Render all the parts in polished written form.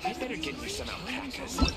I better get me some alpacas.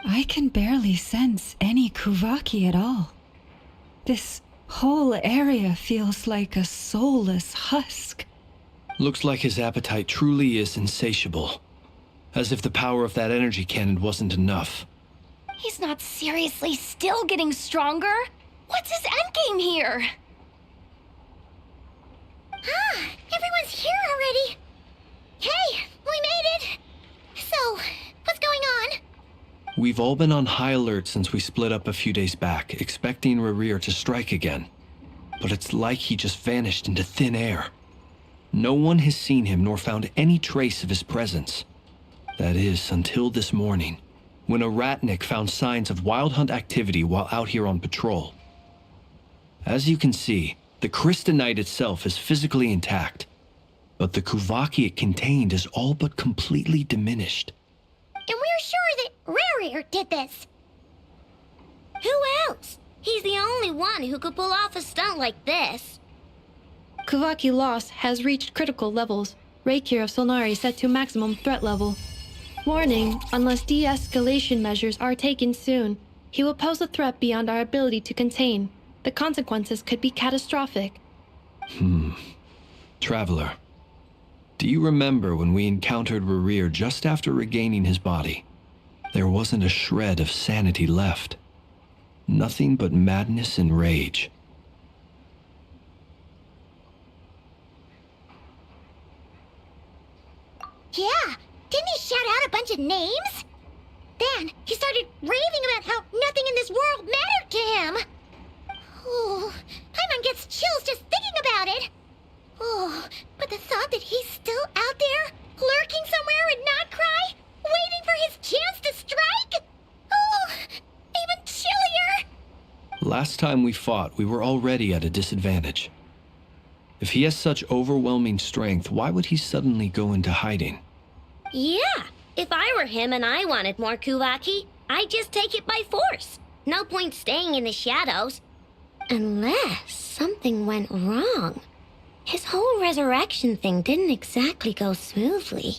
I can barely sense any Kuvaki at all. This whole area feels like a soulless husk. Looks like his appetite truly is insatiable. As if the power of that energy cannon wasn't enough. He's not seriously still getting stronger? What's his endgame here? Ah, everyone's here already. Hey, we made it. So, what's going on? We've all been on high alert since we split up a few days back, expecting Rerir to strike again. But it's like he just vanished into thin air. No one has seen him nor found any trace of his presence. That is, until this morning, when a ratnik found signs of wild hunt activity while out here on patrol. As you can see, the Crystonite itself is physically intact, but the Kuvaki it contained is all but completely diminished. And we're sure that Rerir did this. Who else? He's the only one who could pull off a stunt like this. Kuvaki loss has reached critical levels. Rakier of Solnari set to maximum threat level. Warning, unless de-escalation measures are taken soon, he will pose a threat beyond our ability to contain. The consequences could be catastrophic. Traveler, do you remember when we encountered Rerir just after regaining his body? There wasn't a shred of sanity left. Nothing but madness and rage. Yeah, didn't he shout out a bunch of names? Then he started raving about how nothing in this world mattered to him. Oh, Paimon gets chills just thinking about it. Oh, but the thought that he's still out there, lurking somewhere in Notcry, waiting for his chance to strike? Oh, even chillier. Last time we fought, we were already at a disadvantage. If he has such overwhelming strength, why would he suddenly go into hiding? Yeah, if I were him and I wanted more Kuvaki, I'd just take it by force. No point staying in the shadows. Unless something went wrong. His whole resurrection thing didn't exactly go smoothly.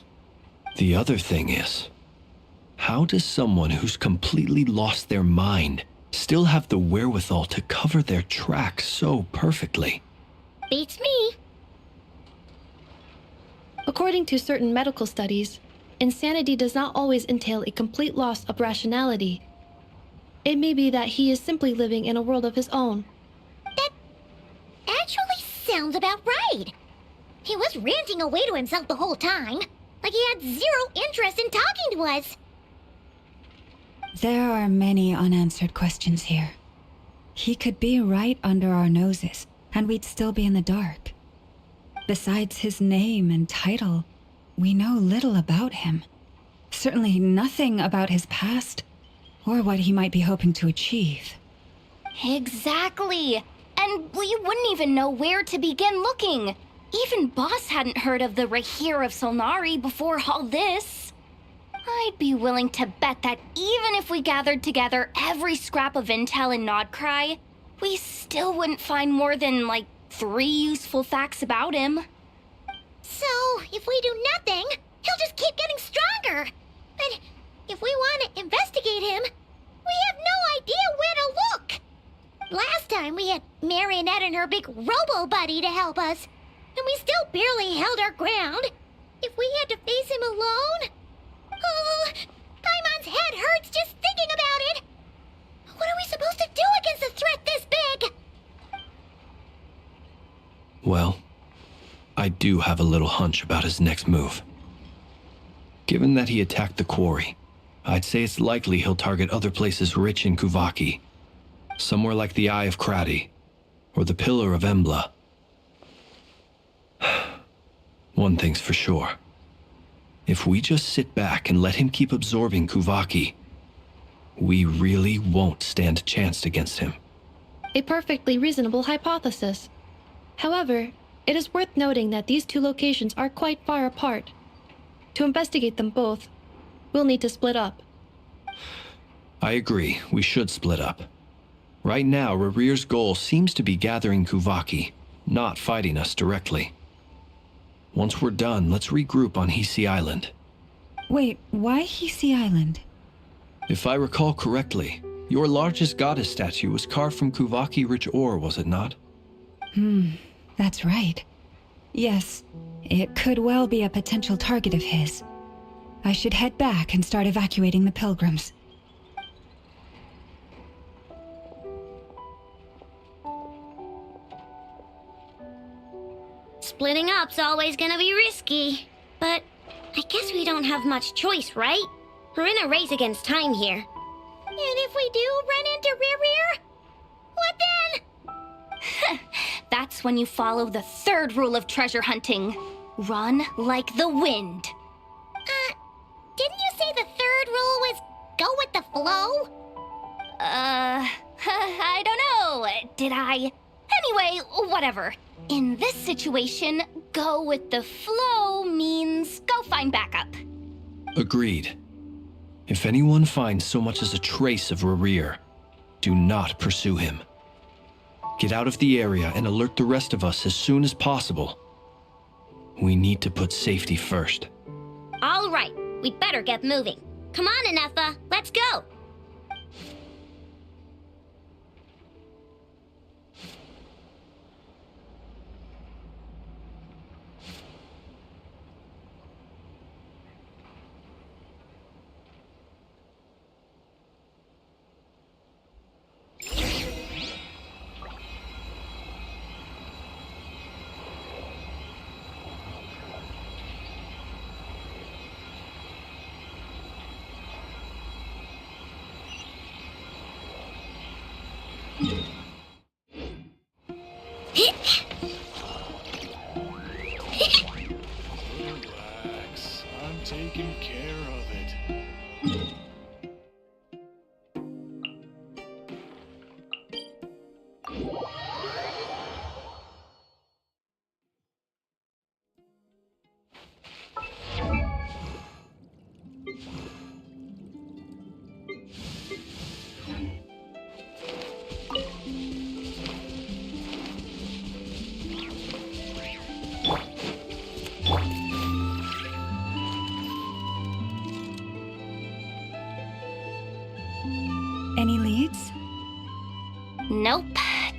The other thing is, how does someone who's completely lost their mind still have the wherewithal to cover their tracks so perfectly? Beats me. According to certain medical studies, insanity does not always entail a complete loss of rationality. It may be that he is simply living in a world of his own. That actually sounds about right. He was ranting away to himself the whole time, like he had zero interest in talking to us. There are many unanswered questions here. He could be right under our noses, and we'd still be in the dark. Besides his name and title, we know little about him. Certainly nothing about his past, or what he might be hoping to achieve. Exactly. And we wouldn't even know where to begin looking. Even Boss hadn't heard of the Rahir of Solnari before all this. I'd be willing to bet that even if we gathered together every scrap of intel in Nodcry, we still wouldn't find more than, 3 useful facts about him. So, if we do nothing, he'll just keep getting stronger. But if we want to investigate him, we have no idea where to look. Last time we had Marionette and her big robo-buddy to help us, and we still barely held our ground. If we had to face him alone... Oh, Paimon's head hurts just thinking about it. What are we supposed to do against a threat this big? Well, I do have a little hunch about his next move. Given that he attacked the quarry, I'd say it's likely he'll target other places rich in Kuvaki. Somewhere like the Eye of Krati, or the Pillar of Embla. One thing's for sure. If we just sit back and let him keep absorbing Kuvaki, we really won't stand a chance against him. A perfectly reasonable hypothesis. However, it is worth noting that these two locations are quite far apart. To investigate them both, we'll need to split up. I agree, we should split up. Right now, Rerir's goal seems to be gathering Kuvaki, not fighting us directly. Once we're done, let's regroup on Hisi Island. Wait, why Hisi Island? If I recall correctly, your largest goddess statue was carved from Kuvaki-rich ore, was it not? That's right. Yes, it could well be a potential target of his. I should head back and start evacuating the pilgrims. Splitting up's always gonna be risky. But I guess we don't have much choice, right? We're in a race against time here. And if we do run into Rerir, what then? That's when you follow the third rule of treasure hunting. Run like the wind. Didn't you say the third rule was go with the flow? I don't know. Did I? Anyway, whatever. In this situation, go with the flow means go find backup. Agreed. If anyone finds so much as a trace of Rerir, do not pursue him. Get out of the area and alert the rest of us as soon as possible. We need to put safety first. All right, we'd better get moving. Come on, Anefa, let's go. Relax. I'm taking care of it. Any leads? Nope.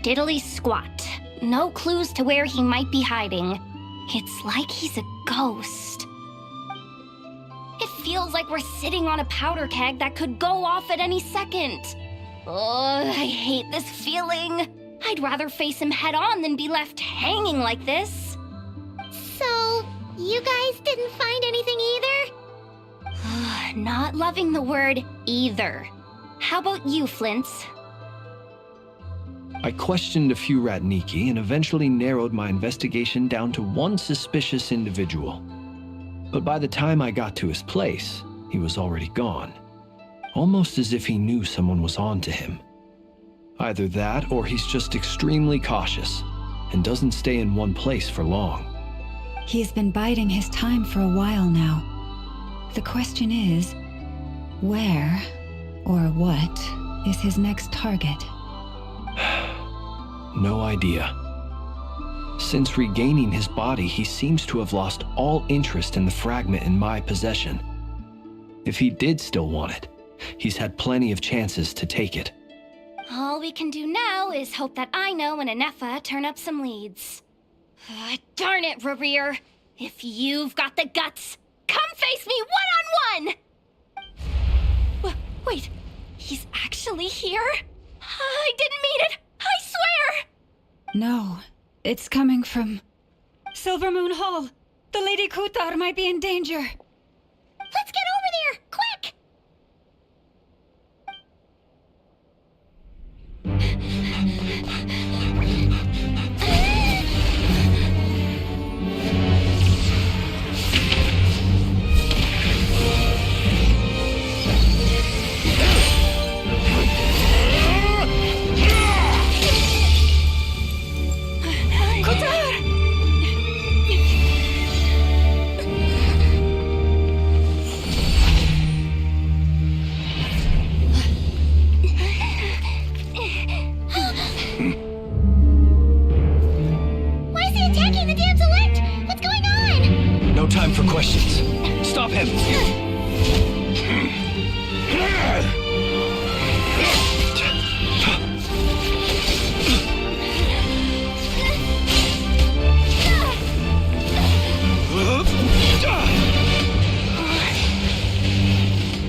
Diddly squat. No clues to where he might be hiding. It's like he's a ghost. It feels like we're sitting on a powder keg that could go off at any second. Ugh, I hate this feeling. I'd rather face him head on than be left hanging like this. So, you guys didn't find anything either? Not loving the word either. How about you, Flint's? I questioned a few Ratniki and eventually narrowed my investigation down to one suspicious individual. But by the time I got to his place, he was already gone. Almost as if he knew someone was on to him. Either that or he's just extremely cautious and doesn't stay in one place for long. He's been biding his time for a while now. The question is, where or what is his next target? No idea. Since regaining his body, he seems to have lost all interest in the fragment in my possession. If he did still want it, he's had plenty of chances to take it. All we can do now is hope that Ino and Anefa turn up some leads. Darn it, Rereer. If you've got the guts, come face me one-on-one! Wait, he's actually here? I didn't mean it! I swear! No, it's coming from Silver Moon Hall. The Lady Kutar might be in danger. Let's get over there, quick! No time for questions. Stop him!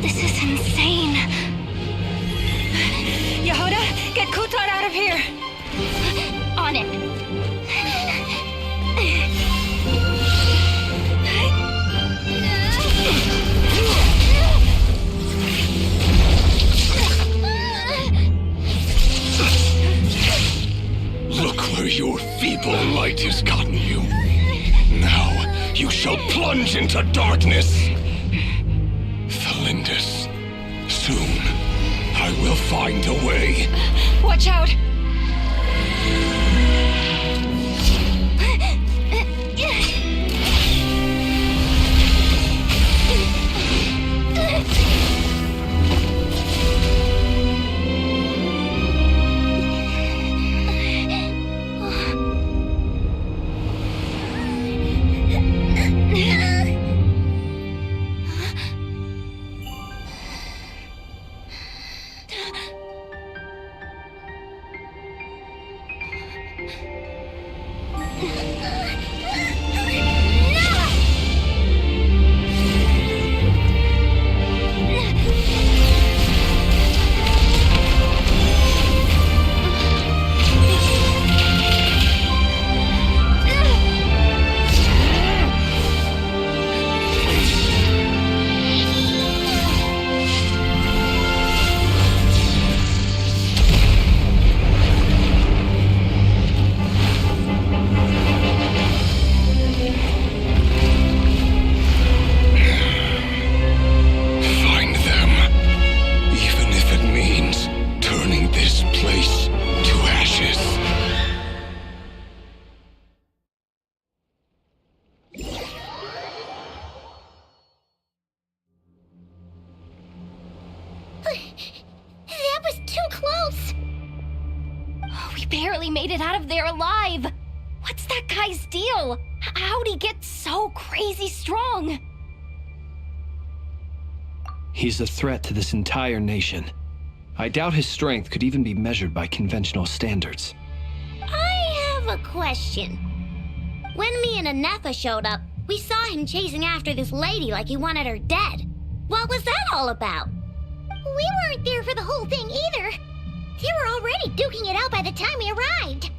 This is insane. Yehuda, get Kutar out of here! On it. Look where your feeble light has gotten you. Now you shall plunge into darkness. Felindus, soon I will find a way. Watch out! That was too close. We barely made it out of there alive. What's that guy's deal? How'd he get so crazy strong? He's a threat to this entire nation. I doubt his strength could even be measured by conventional standards. I have a question. When me and Anefa showed up, we saw him chasing after this lady like he wanted her dead. What was that all about? We weren't there for the whole thing either. They were already duking it out by the time we arrived.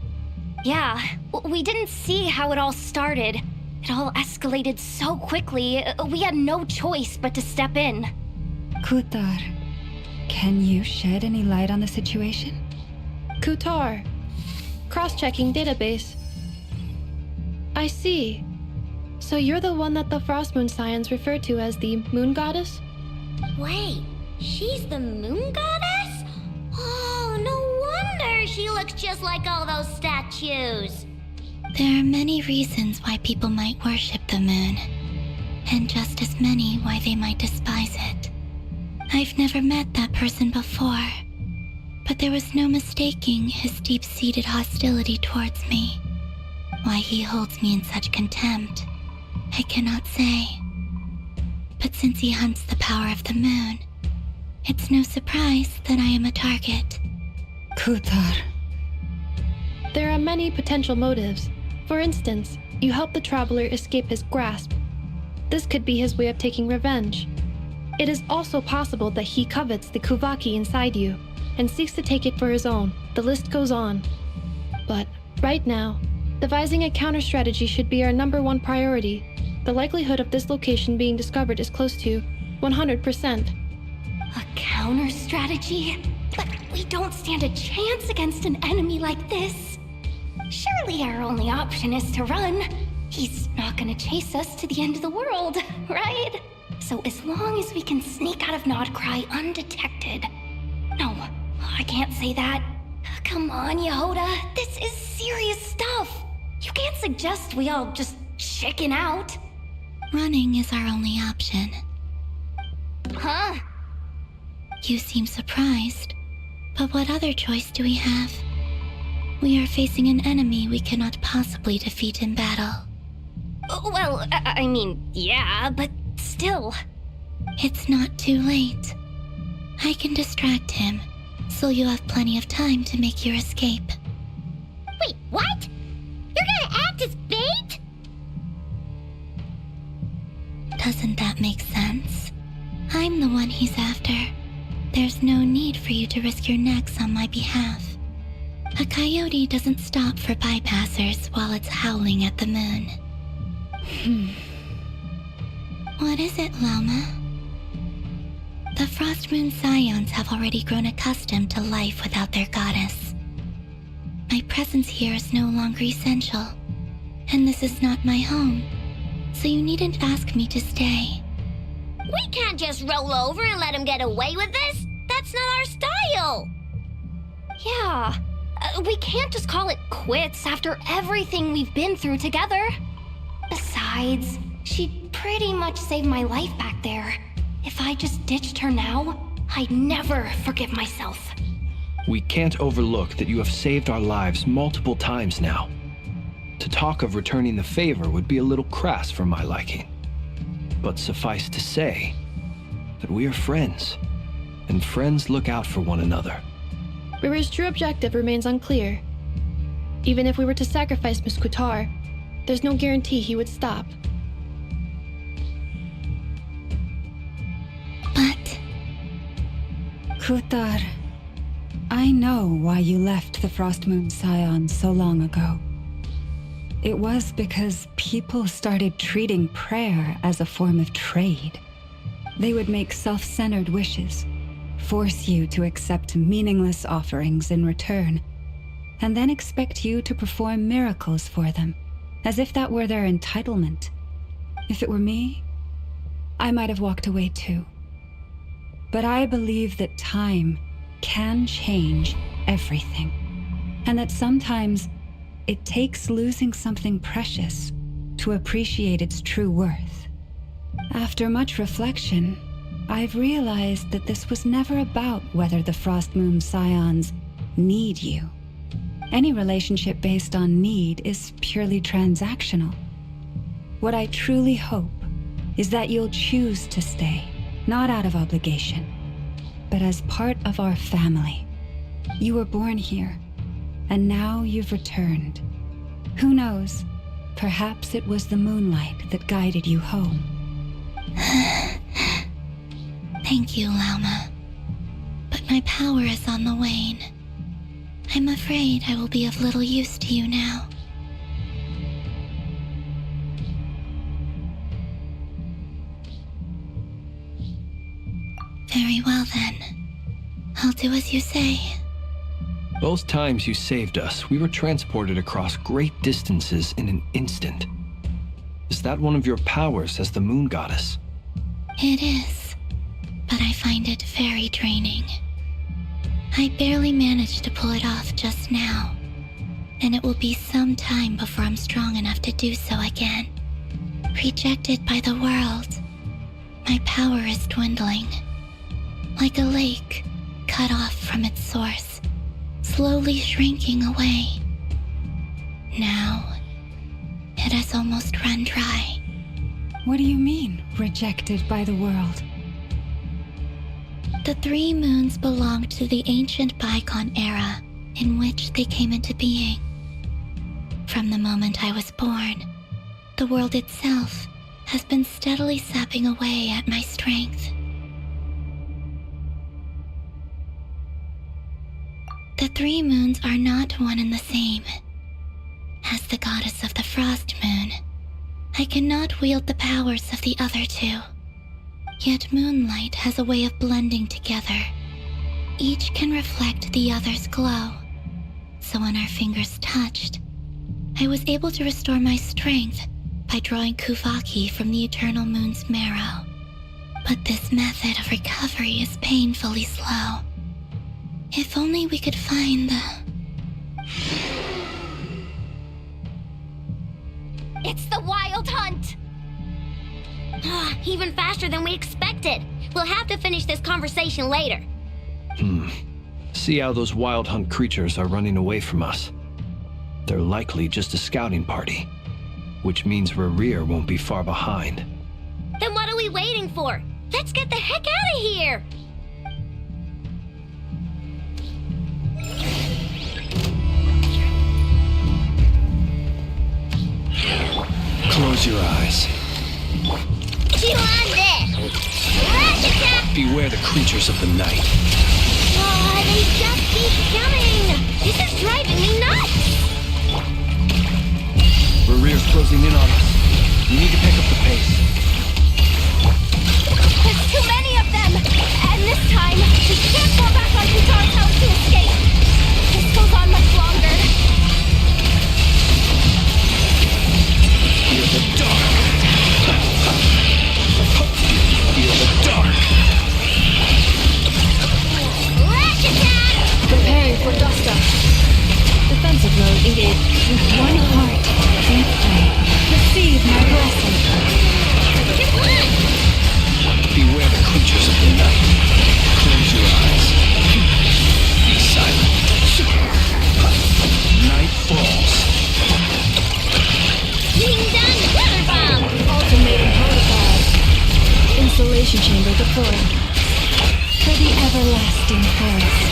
Yeah, we didn't see how it all started. It all escalated so quickly, we had no choice but to step in. Kutar, can you shed any light on the situation? Kutar. Cross-checking database. I see. So you're the one that the Frost Moon Scions refer to as the Moon Goddess? Wait, she's the moon goddess? Oh, no wonder she looks just like all those statues. There are many reasons why people might worship the moon, and just as many why they might despise it. I've never met that person before, but there was no mistaking his deep-seated hostility towards me. Why he holds me in such contempt, I cannot say. But since he hunts the power of the moon, it's no surprise that I am a target. Kutar. There are many potential motives. For instance, you help the traveler escape his grasp. This could be his way of taking revenge. It is also possible that he covets the Kuvaki inside you and seeks to take it for his own. The list goes on. But right now, devising a counter strategy should be our #1 priority. The likelihood of this location being discovered is close to 100%. A counter strategy? But we don't stand a chance against an enemy like this. Surely our only option is to run. He's not gonna chase us to the end of the world, right? So as long as we can sneak out of Nodcry undetected. No, I can't say that. Come on, Yehoda, this is serious stuff. You can't suggest we all just chicken out. Running is our only option. Huh? You seem surprised, but what other choice do we have? We are facing an enemy we cannot possibly defeat in battle. Well, I mean, yeah, but still. It's not too late. I can distract him, so you'll have plenty of time to make your escape. Wait, what? You're gonna act as bait? Doesn't that make sense? I'm the one he's after. There's no need for you to risk your necks on my behalf. A coyote doesn't stop for bypassers while it's howling at the moon. What is it, Loma? The Frost Moon Scions have already grown accustomed to life without their goddess. My presence here is no longer essential, and this is not my home, so you needn't ask me to stay. We can't just roll over and let him get away with this. That's not our style. Yeah, we can't just call it quits after everything we've been through together. Besides, she pretty much saved my life back there. If I just ditched her now, I'd never forgive myself. We can't overlook that you have saved our lives multiple times now. To talk of returning the favor would be a little crass for my liking. But suffice to say that we are friends, and friends look out for one another. Rira's true objective remains unclear. Even if we were to sacrifice Miss Kutar, there's no guarantee he would stop. But Kutar, I know why you left the Frost Moon Scions so long ago. It was because people started treating prayer as a form of trade. They would make self-centered wishes, force you to accept meaningless offerings in return, and then expect you to perform miracles for them, as if that were their entitlement. If it were me, I might have walked away too. But I believe that time can change everything, and that sometimes it takes losing something precious to appreciate its true worth. After much reflection, I've realized that this was never about whether the Frost Moon Scions need you. Any relationship based on need is purely transactional. What I truly hope is that you'll choose to stay, not out of obligation, but as part of our family. You were born here, and now you've returned. Who knows? Perhaps it was the moonlight that guided you home. Thank you, Lauma. But my power is on the wane. I'm afraid I will be of little use to you now. Very well then. I'll do as you say. Both times you saved us, we were transported across great distances in an instant. Is that one of your powers as the Moon Goddess? It is, but I find it very draining. I barely managed to pull it off just now, and it will be some time before I'm strong enough to do so again. Rejected by the world, my power is dwindling. Like a lake cut off from its source, slowly shrinking away. Now, it has almost run dry. What do you mean, rejected by the world? The 3 moons belonged to the ancient bygone era in which they came into being. From the moment I was born, the world itself has been steadily sapping away at my strength. The 3 moons are not one and the same. As the goddess of the Frost Moon, I cannot wield the powers of the other 2. Yet moonlight has a way of blending together. Each can reflect the other's glow. So when our fingers touched, I was able to restore my strength by drawing Kuvaki from the eternal moon's marrow. But this method of recovery is painfully slow. If only we could find the... It's the Wild Hunt! Even faster than we expected. We'll have to finish this conversation later. See how those Wild Hunt creatures are running away from us. They're likely just a scouting party, which means Rerir won't be far behind. Then what are we waiting for? Let's get the heck out of here! Close your eyes. Chew on this! Ratchet! Beware the creatures of the night. Oh, they just keep coming! This is driving me nuts! Rerir's closing in on us. We need to pick up the pace. There's too many of them! And this time, we can't fall back on Kutar's house to escape! This goes on much longer. Feel the dark. Feel the dark. Preparing for dust up. Defensive mode engaged. With one heart, we pray. Receive my blessing. Beware the creatures of the night. Close your eyes. Be silent. Night falls. Ding dong, weather bomb! Ultimatum protocol. Installation chamber deployed. For the everlasting forest.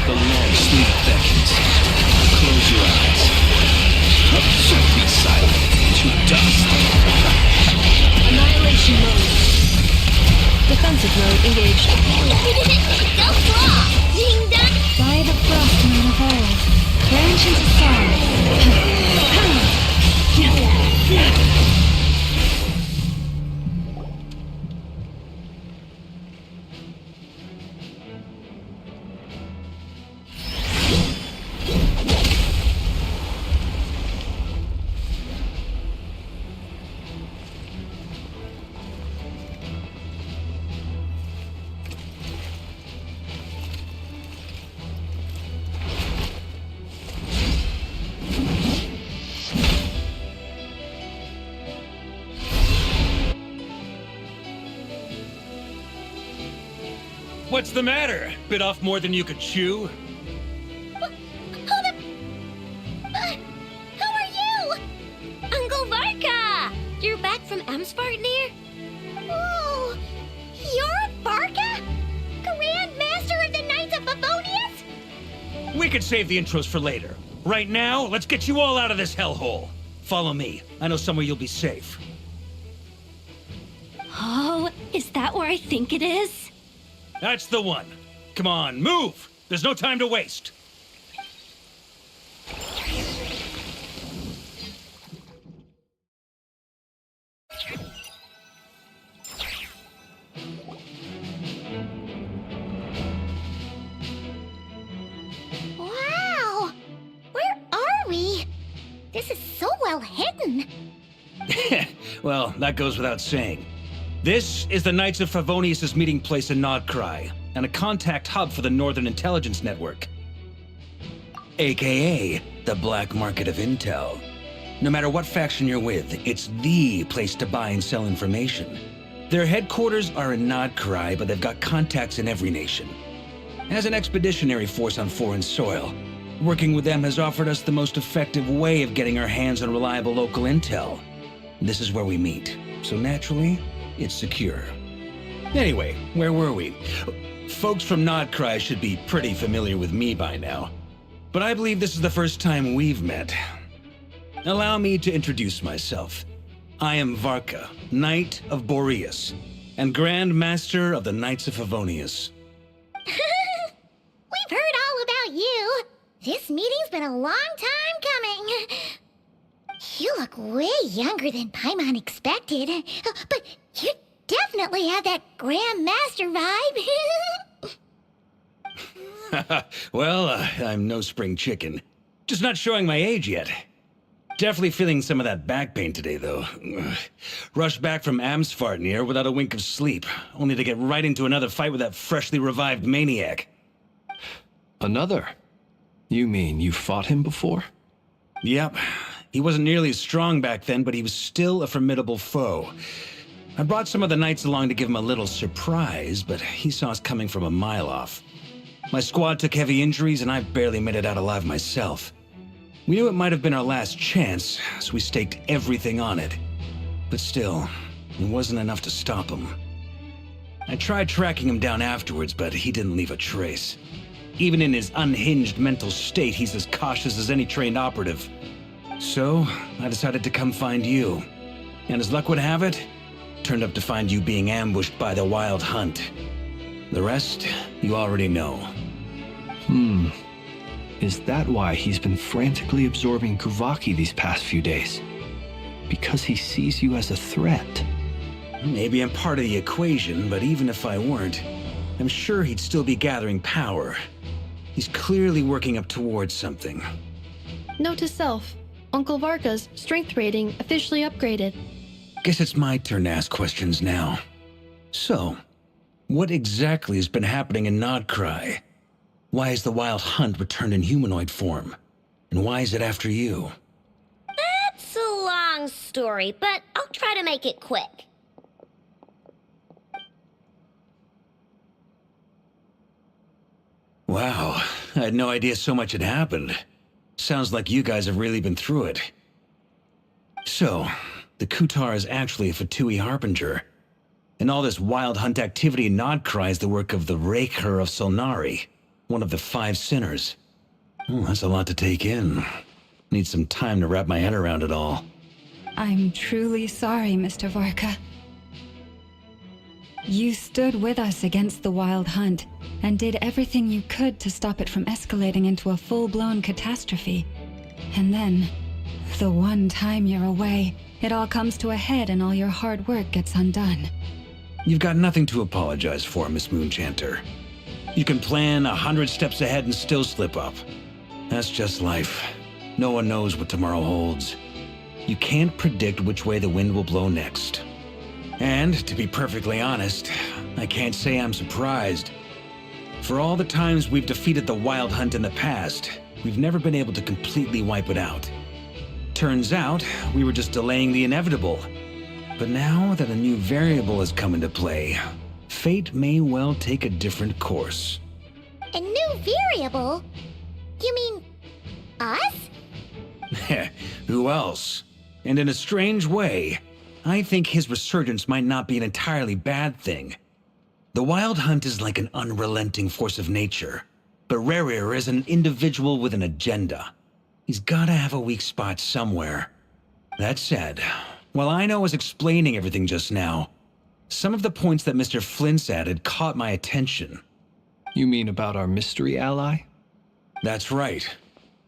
The long sleep beckons. Close your eyes. Be silent. To dust. Annihilation mode. Defensive mode engaged. Go claw! Ding dong! By the Frost Moon of old, branch into song. What's the matter? Bit off more than you could chew? Hold up! Who are you? Uncle Varka! You're back from Amsvartnir? Oh, you're Varka? Grand Master of the Knights of Favonius? We could save the intros for later. Right now, let's get you all out of this hellhole. Follow me. I know somewhere you'll be safe. Oh, is that where I think it is? That's the one. Come on, move! There's no time to waste. Wow! Where are we? This is so well hidden. Well, that goes without saying. This is the Knights of Favonius' meeting place in Nodcry, and a contact hub for the Northern Intelligence Network. AKA, the black market of intel. No matter what faction you're with, it's the place to buy and sell information. Their headquarters are in Nodcry, but they've got contacts in every nation. As an expeditionary force on foreign soil, working with them has offered us the most effective way of getting our hands on reliable local intel. This is where we meet, so naturally, it's secure. Anyway, where were we? Folks from Nodcry should be pretty familiar with me by now, but I believe this is the first time we've met. Allow me to introduce myself. I am Varka, Knight of Boreas, and Grand Master of the Knights of Favonius. We've heard all about you. This meeting's been a long time coming. You look way younger than Paimon expected, but you definitely have that Grand Master vibe. Well, I'm no spring chicken. Just not showing my age yet. Definitely feeling some of that back pain today, though. Rushed back from Amsvartnir without a wink of sleep, only to get right into another fight with that freshly revived maniac. Another? You mean you fought him before? Yep. He wasn't nearly as strong back then, but he was still a formidable foe. I brought some of the knights along to give him a little surprise, but he saw us coming from a mile off. My squad took heavy injuries, and I barely made it out alive myself. We knew it might have been our last chance, so we staked everything on it. But still, it wasn't enough to stop him. I tried tracking him down afterwards, but he didn't leave a trace. Even in his unhinged mental state, he's as cautious as any trained operative. So, I decided to come find you. And as luck would have it, turned up to find you being ambushed by the Wild Hunt. The rest, you already know. Is that why he's been frantically absorbing Kuvaki these past few days? Because he sees you as a threat? Maybe I'm part of the equation, but even if I weren't, I'm sure he'd still be gathering power. He's clearly working up towards something. Note to self, Uncle Varka's strength rating officially upgraded. Guess it's my turn to ask questions now. So, what exactly has been happening in Nodcry? Why has the Wild Hunt returned in humanoid form? And why is it after you? That's a long story, but I'll try to make it quick. Wow, I had no idea so much had happened. Sounds like you guys have really been through it. So, the Kutar is actually a Fatui Harbinger. And all this Wild Hunt activity in Nodcry is the work of the Raker of Solnari, one of the 5 sinners. That's a lot to take in. Need some time to wrap my head around it all. I'm truly sorry, Mr. Varka. You stood with us against the Wild Hunt and did everything you could to stop it from escalating into a full-blown catastrophe. And then, the one time you're away, it all comes to a head and all your hard work gets undone. You've got nothing to apologize for, Miss Moonchanter. You can plan 100 steps ahead and still slip up. That's just life. No one knows what tomorrow holds. You can't predict which way the wind will blow next. And, to be perfectly honest, I can't say I'm surprised. For all the times we've defeated the Wild Hunt in the past, we've never been able to completely wipe it out. Turns out, we were just delaying the inevitable. But now that a new variable has come into play, fate may well take a different course. A new variable? You mean us? Who else? And in a strange way, I think his resurgence might not be an entirely bad thing. The Wild Hunt is like an unrelenting force of nature, but Rerir is an individual with an agenda. He's gotta have a weak spot somewhere. That said, while I was explaining everything just now, some of the points that Mr. Flint's added caught my attention. You mean about our mystery ally? That's right.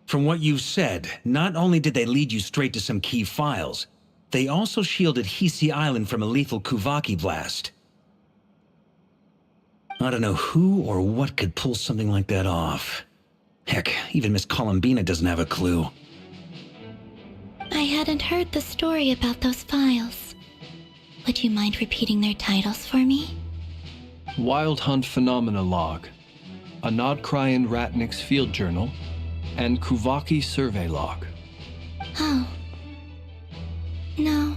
From what you've said, not only did they lead you straight to some key files, they also shielded Hisi Island from a lethal Kuvaki blast. I don't know who or what could pull something like that off. Heck, even Miss Columbina doesn't have a clue. I hadn't heard the story about those files. Would you mind repeating their titles for me? Wild Hunt Phenomena Log, a Nodcrian Ratnik's Field Journal, and Kuvaki Survey Log. Oh. No.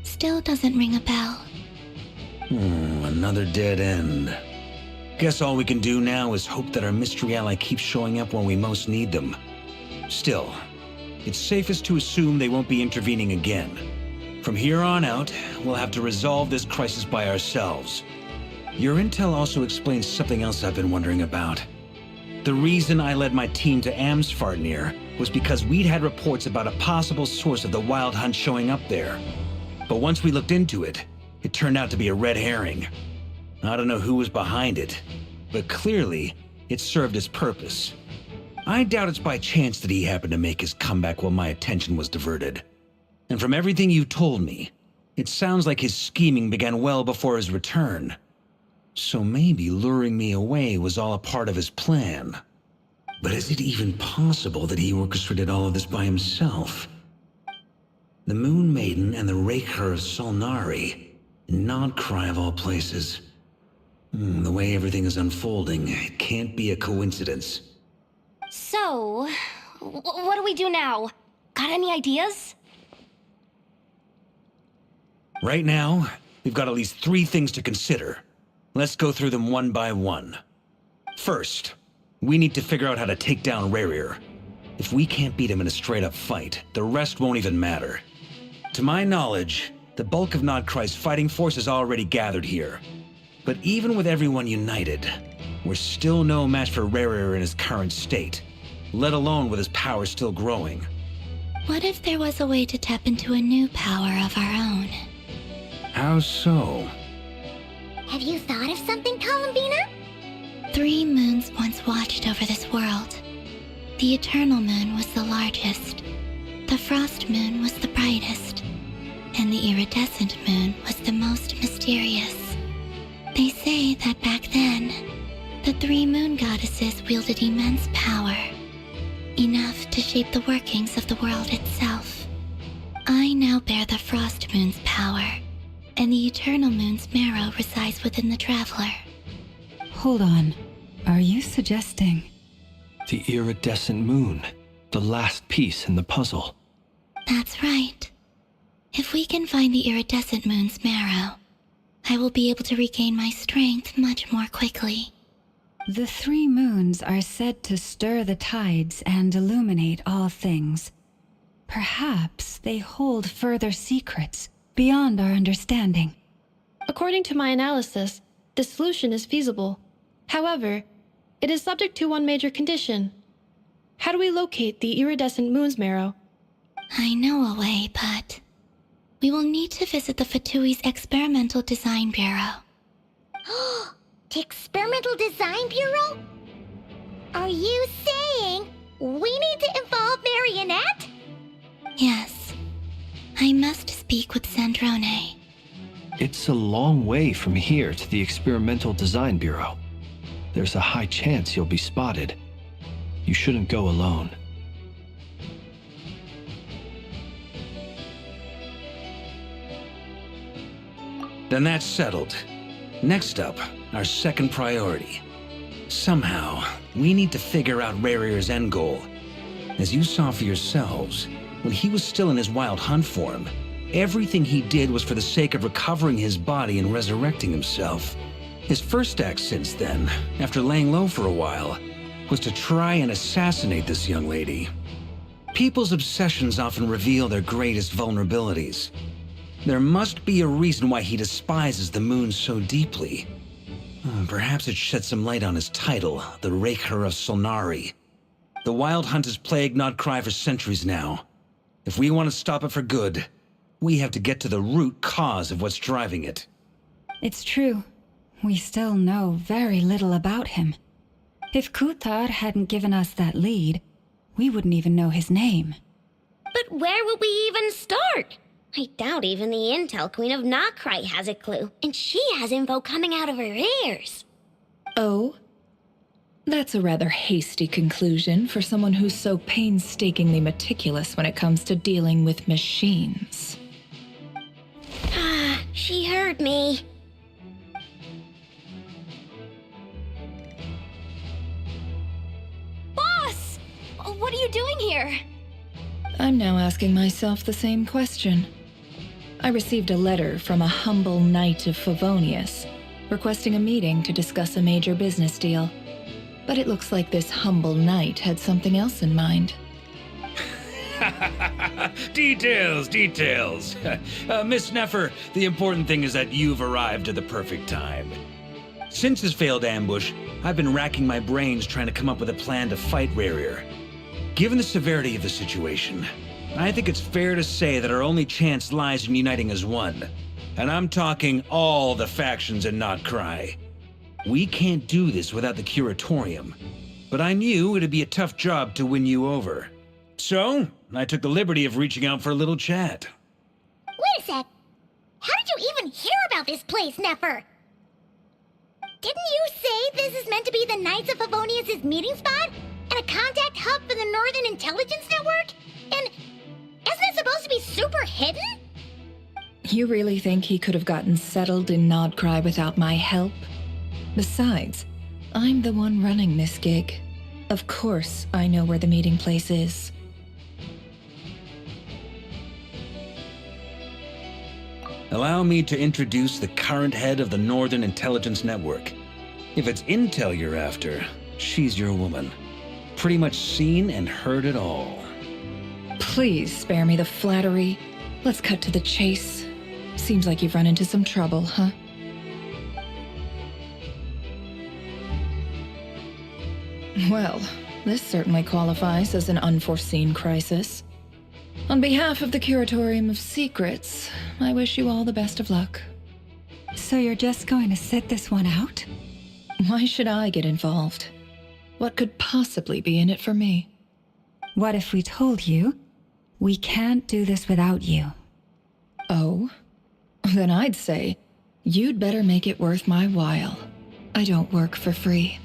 Still doesn't ring a bell. Another dead end. Guess all we can do now is hope that our mystery ally keeps showing up when we most need them. Still, it's safest to assume they won't be intervening again. From here on out, we'll have to resolve this crisis by ourselves. Your intel also explains something else I've been wondering about. The reason I led my team to Amsfarnir was because we'd had reports about a possible source of the Wild Hunt showing up there. But once we looked into it, it turned out to be a red herring. I don't know who was behind it, but clearly, it served its purpose. I doubt it's by chance that he happened to make his comeback while my attention was diverted. And from everything you told me, it sounds like his scheming began well before his return. So maybe luring me away was all a part of his plan. But is it even possible that he orchestrated all of this by himself? The Moon Maiden and the Raker of Solnari, Nodcry of all places. The way everything is unfolding, it can't be a coincidence. So, what do we do now? Got any ideas? Right now, we've got at least 3 things to consider. Let's go through them one by one. First, we need to figure out how to take down Rerir. If we can't beat him in a straight-up fight, the rest won't even matter. To my knowledge, the bulk of Nodcry's fighting force is already gathered here. But even with everyone united, we're still no match for Rerir in his current state, let alone with his power still growing. What if there was a way to tap into a new power of our own? How so? Have you thought of something, Columbina? 3 moons once watched over this world. The Eternal Moon was the largest. The Frost Moon was the brightest. And the Iridescent Moon was the most mysterious. They say that back then, the 3 moon goddesses wielded immense power. Enough to shape the workings of the world itself. I now bear the Frost Moon's power, and the Eternal Moon's marrow resides within the Traveler. Hold on. Are you suggesting? The iridescent moon, the last piece in the puzzle. That's right. If we can find the Iridescent Moon's marrow, I will be able to regain my strength much more quickly. The 3 moons are said to stir the tides and illuminate all things. Perhaps they hold further secrets beyond our understanding. According to my analysis, the solution is feasible. However, it is subject to one major condition. How do we locate the iridescent moon's marrow? I know a way, but we will need to visit the Fatui's Experimental Design Bureau. The Experimental Design Bureau? Are you saying we need to involve Marionette? Yes. I must speak with Sandrone. It's a long way from here to the Experimental Design Bureau. There's a high chance you'll be spotted. You shouldn't go alone. Then that's settled. Next up, our second priority. Somehow, we need to figure out Rerir's end goal. As you saw for yourselves, when he was still in his Wild Hunt form, everything he did was for the sake of recovering his body and resurrecting himself. His first act since then, after laying low for a while, was to try and assassinate this young lady. People's obsessions often reveal their greatest vulnerabilities. There must be a reason why he despises the moon so deeply. Perhaps it sheds some light on his title, the Raker of Solnari. The Wild Hunt has plagued Nodcry for centuries now. If we want to stop it for good, we have to get to the root cause of what's driving it. It's true. We still know very little about him. If Kuthar hadn't given us that lead, we wouldn't even know his name. But where would we even start? I doubt even the Intel Queen of Nodcry has a clue, and she has info coming out of her ears. Oh? That's a rather hasty conclusion for someone who's so painstakingly meticulous when it comes to dealing with machines. Ah, she heard me. Boss! What are you doing here? I'm now asking myself the same question. I received a letter from a humble knight of Favonius, requesting a meeting to discuss a major business deal. But it looks like this humble knight had something else in mind. Details, details. Miss Neffer, the important thing is that you've arrived at the perfect time. Since his failed ambush, I've been racking my brains trying to come up with a plan to fight Rerir. Given the severity of the situation, I think it's fair to say that our only chance lies in uniting as one. And I'm talking all the factions in Nodcry. We can't do this without the Curatorium, but I knew it'd be a tough job to win you over. So, I took the liberty of reaching out for a little chat. Wait a sec. How did you even hear about this place, Neffer? Didn't you say this is meant to be the Knights of Favonius' meeting spot? And a contact hub for the Northern Intelligence Network? And isn't it supposed to be super hidden? You really think he could have gotten settled in Nodcry without my help? Besides, I'm the one running this gig. Of course I know where the meeting place is. Allow me to introduce the current head of the Northern Intelligence Network. If it's intel you're after, she's your woman. Pretty much seen and heard it all. Please spare me the flattery. Let's cut to the chase. Seems like you've run into some trouble, huh? Well, this certainly qualifies as an unforeseen crisis. On behalf of the Curatorium of Secrets, I wish you all the best of luck. So you're just going to sit this one out? Why should I get involved? What could possibly be in it for me? What if we told you, we can't do this without you? Oh? Then I'd say, you'd better make it worth my while. I don't work for free.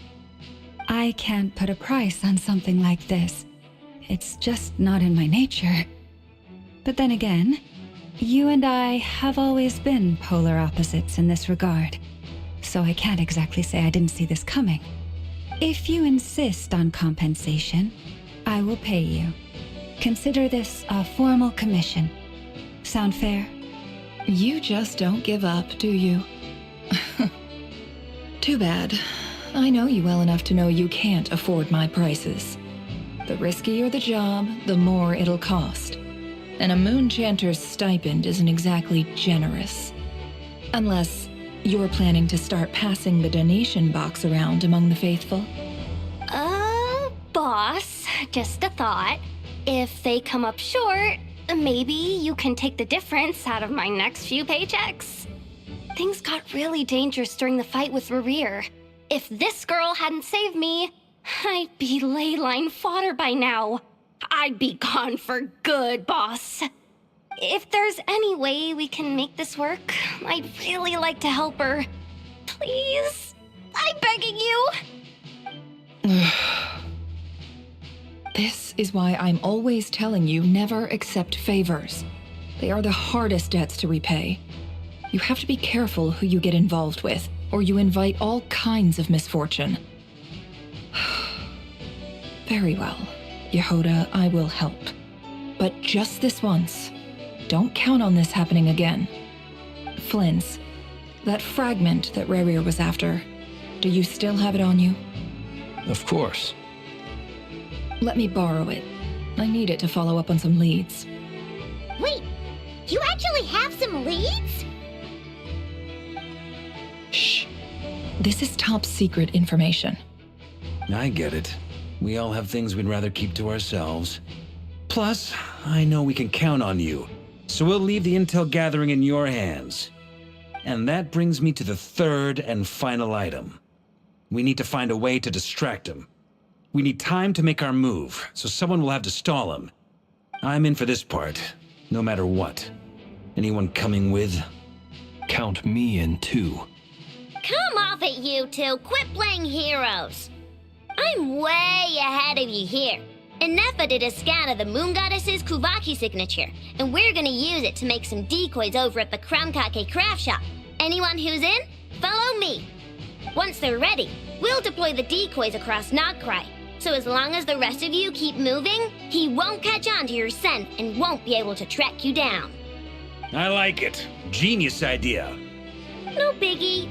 I can't put a price on something like this. It's just not in my nature. But then again, you and I have always been polar opposites in this regard, so I can't exactly say I didn't see this coming. If you insist on compensation, I will pay you. Consider this a formal commission. Sound fair? You just don't give up, do you? Too bad. I know you well enough to know you can't afford my prices. The riskier the job, the more it'll cost. And a Moonchanter's stipend isn't exactly generous. Unless you're planning to start passing the donation box around among the faithful. Boss, just a thought. If they come up short, maybe you can take the difference out of my next few paychecks. Things got really dangerous during the fight with Rerir. If this girl hadn't saved me, I'd be ley line fodder by now. I'd be gone for good, boss. If there's any way we can make this work, I'd really like to help her. Please? I'm begging you. This is why I'm always telling you never accept favors. They are the hardest debts to repay. You have to be careful who you get involved with, or you invite all kinds of misfortune. Very well, Yehoda, I will help. But just this once. Don't count on this happening again. Flynn's, That fragment that Rerir was after, do you still have it on you? Of course. Let me borrow it. I need it to follow up on some leads. Wait, you actually have some leads? Shh. This is top secret information. I get it. We all have things we'd rather keep to ourselves. Plus, I know we can count on you, so we'll leave the intel gathering in your hands. And that brings me to the third and final item. We need to find a way to distract him. We need time to make our move, so someone will have to stall him. I'm in for this part, no matter what. Anyone coming with? Count me in too. Come off it, you two. Quit playing heroes. I'm way ahead of you here. Nefa did a scan of the Moon Goddess's Kuvaki signature, and we're gonna use it to make some decoys over at the Krumkake craft shop. Anyone who's in, follow me. Once they're ready, we'll deploy the decoys across Nagkrai. So as long as the rest of you keep moving, he won't catch on to your scent and won't be able to track you down. I like it. Genius idea. No biggie.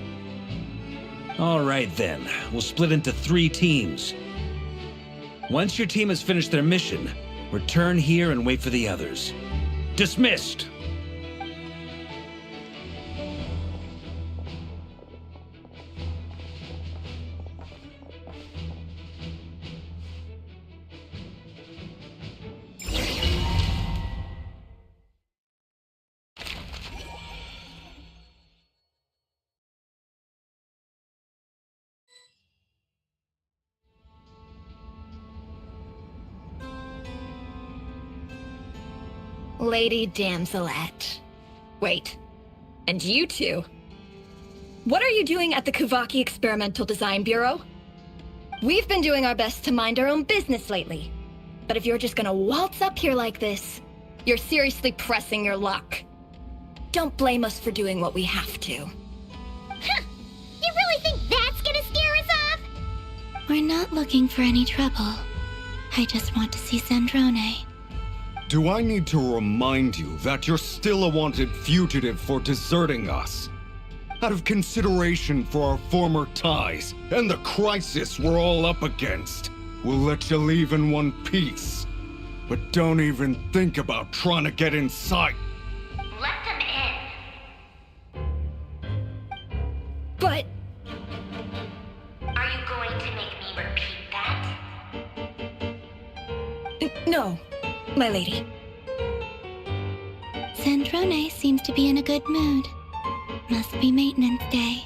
All right then, we'll split into 3 teams. Once your team has finished their mission, return here and wait for the others. Dismissed! Lady Damselette. Wait, and you two? What are you doing at the Kuvaki Experimental Design Bureau? We've been doing our best to mind our own business lately. But if you're just gonna waltz up here like this, you're seriously pressing your luck. Don't blame us for doing what we have to. Huh! You really think that's gonna scare us off? We're not looking for any trouble. I just want to see Zandrone. Do I need to remind you that you're still a wanted fugitive for deserting us? Out of consideration for our former ties and the crisis we're all up against, we'll let you leave in one piece. But don't even think about trying to get inside. Let them in. But... Are you going to make me repeat that? no, my lady. Zandrone seems to be in a good mood. Must be maintenance day.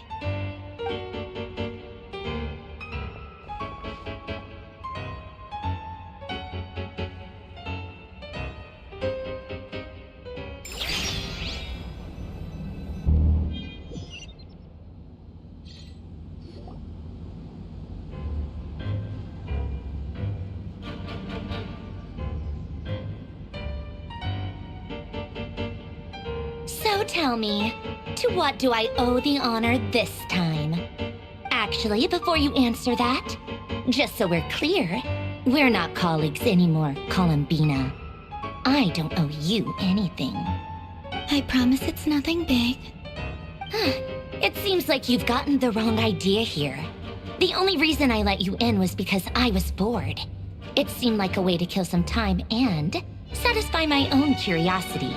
So tell me, to what do I owe the honor this time? Actually, before you answer that, just so we're clear, we're not colleagues anymore, Columbina. I don't owe you anything. I promise it's nothing big. It seems like you've gotten the wrong idea here. The only reason I let you in was because I was bored. It seemed like a way to kill some time and satisfy my own curiosity.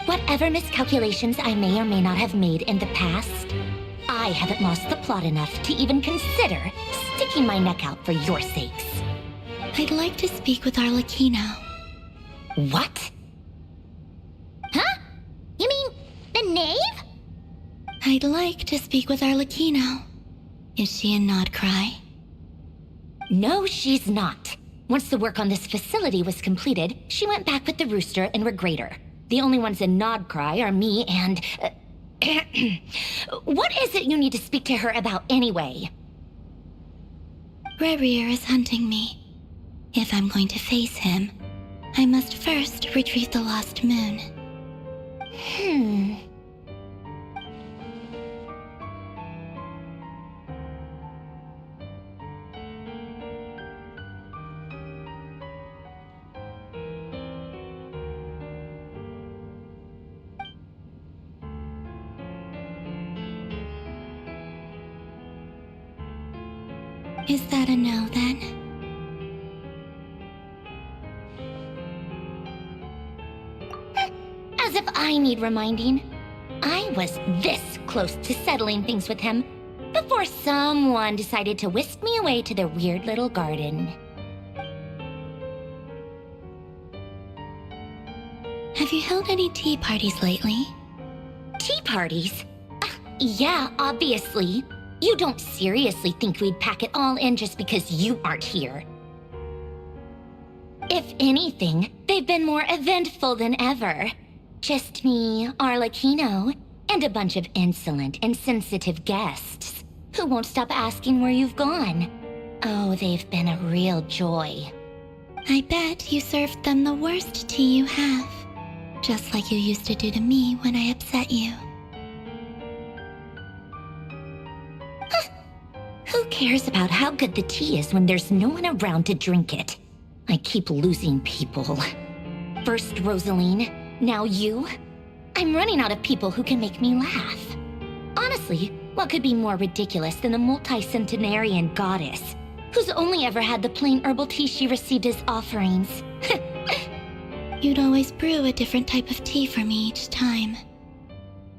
Whatever miscalculations I may or may not have made in the past, I haven't lost the plot enough to even consider sticking my neck out for your sakes. I'd like to speak with Arlecchino. What? Huh? You mean the knave? I'd like to speak with Arlecchino. Is she in Nodcry? No, she's not. Once the work on this facility was completed, she went back with the Rooster and Regrator. The only ones in Nodcry are me and... what is it you need to speak to her about anyway? Rerir is hunting me. If I'm going to face him, I must first retrieve the lost moon. Is that a no, then? As if I need reminding. I was this close to settling things with him before someone decided to whisk me away to their weird little garden. Have you held any tea parties lately? Tea parties? Yeah, obviously. You don't seriously think we'd pack it all in just because you aren't here. If anything, they've been more eventful than ever. Just me, Arlecchino, and a bunch of insolent, insensitive guests who won't stop asking where you've gone. Oh, they've been a real joy. I bet you served them the worst tea you have. Just like you used to do to me when I upset you. Who cares about how good the tea is when there's no one around to drink it? I keep losing people. First Rosaline, now you. I'm running out of people who can make me laugh. Honestly, what could be more ridiculous than the multi-centenarian goddess, who's only ever had the plain herbal tea she received as offerings? You'd always brew a different type of tea for me each time.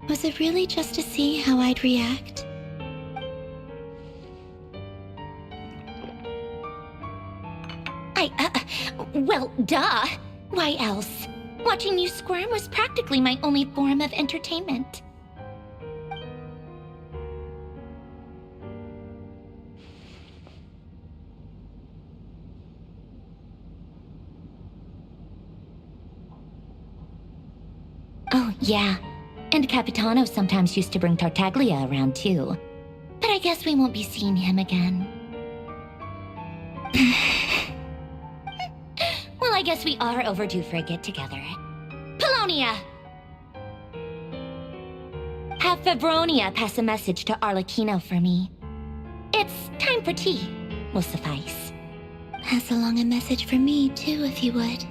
Was it really just to see how I'd react? Well, duh. Why else? Watching you squirm was practically my only form of entertainment. Oh, yeah. And Capitano sometimes used to bring Tartaglia around, too. But I guess we won't be seeing him again. Well, I guess we are overdue for a get-together. Polonia! Have Febronia pass a message to Arlecchino for me. It's time for tea, will suffice. Pass along a message for me, too, if you would.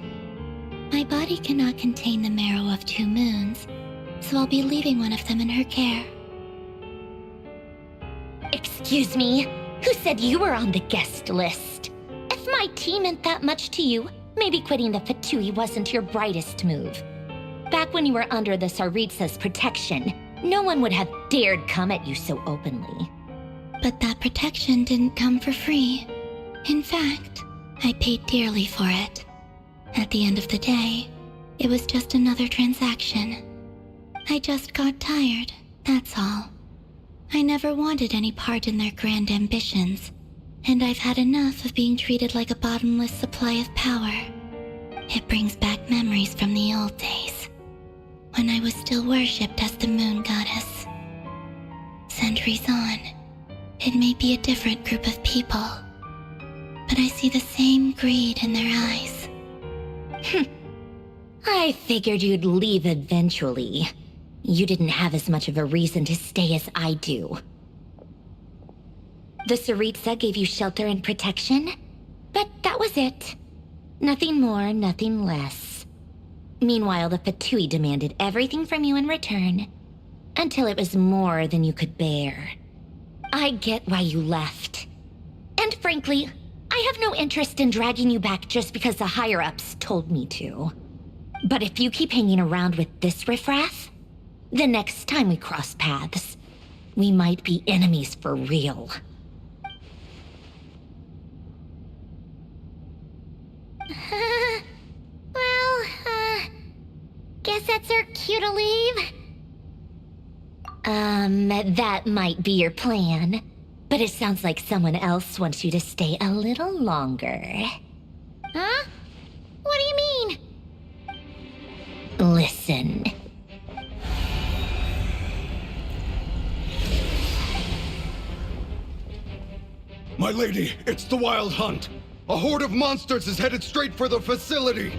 My body cannot contain the marrow of 2 moons, so I'll be leaving one of them in her care. Excuse me? Who said you were on the guest list? If my tea meant that much to you, maybe quitting the Fatui wasn't your brightest move. Back when you were under the Tsaritsa's protection, no one would have dared come at you so openly. But that protection didn't come for free. In fact, I paid dearly for it. At the end of the day, it was just another transaction. I just got tired, that's all. I never wanted any part in their grand ambitions, and I've had enough of being treated like a bottomless supply of power. It brings back memories from the old days, when I was still worshipped as the moon goddess. Centuries on, it may be a different group of people, but I see the same greed in their eyes. I figured you'd leave eventually. You didn't have as much of a reason to stay as I do. The Tsaritsa gave you shelter and protection, but that was it. Nothing more, nothing less. Meanwhile, the Fatui demanded everything from you in return, until it was more than you could bear. I get why you left. And frankly, I have no interest in dragging you back just because the higher-ups told me to. But if you keep hanging around with this riffraff, the next time we cross paths, we might be enemies for real. Guess that's our cue to leave. That might be your plan. But it sounds like someone else wants you to stay a little longer. Huh? What do you mean? Listen. My lady, it's the Wild Hunt. A horde of monsters is headed straight for the facility.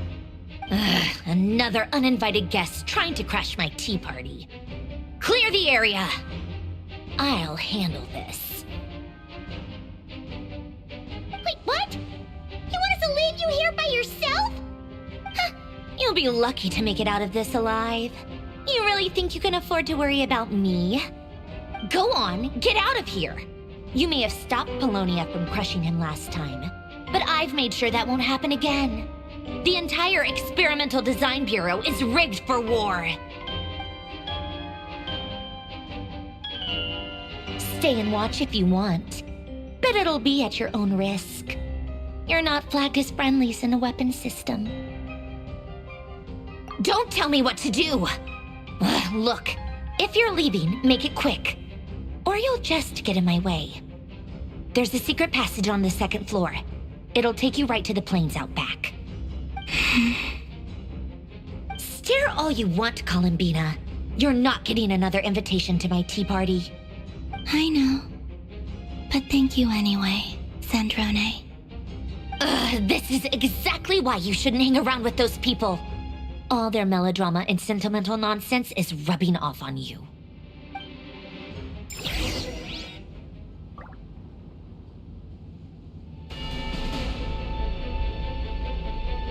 Another uninvited guest trying to crash my tea party. Clear the area. I'll handle this. Wait, what? You want us to leave you here by yourself? You'll be lucky to make it out of this alive. You really think you can afford to worry about me? Go on, get out of here. You may have stopped Polonia from crushing him last time, but I've made sure that won't happen again. The entire Experimental Design Bureau is rigged for war. Stay and watch if you want, but it'll be at your own risk. You're not flagged as friendlies in the weapons system. Don't tell me what to do! Look, if you're leaving, make it quick, or you'll just get in my way. There's a secret passage on the second floor. It'll take you right to the plains out back. Stare all you want, Columbina. You're not getting another invitation to my tea party. I know. But thank you anyway, Sandrone. This is exactly why you shouldn't hang around with those people. All their melodrama and sentimental nonsense is rubbing off on you.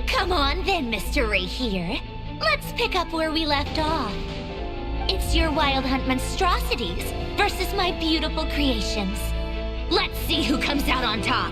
Come on then, Mr. Ray here. Let's pick up where we left off. It's your Wild Hunt monstrosities versus my beautiful creations. Let's see who comes out on top.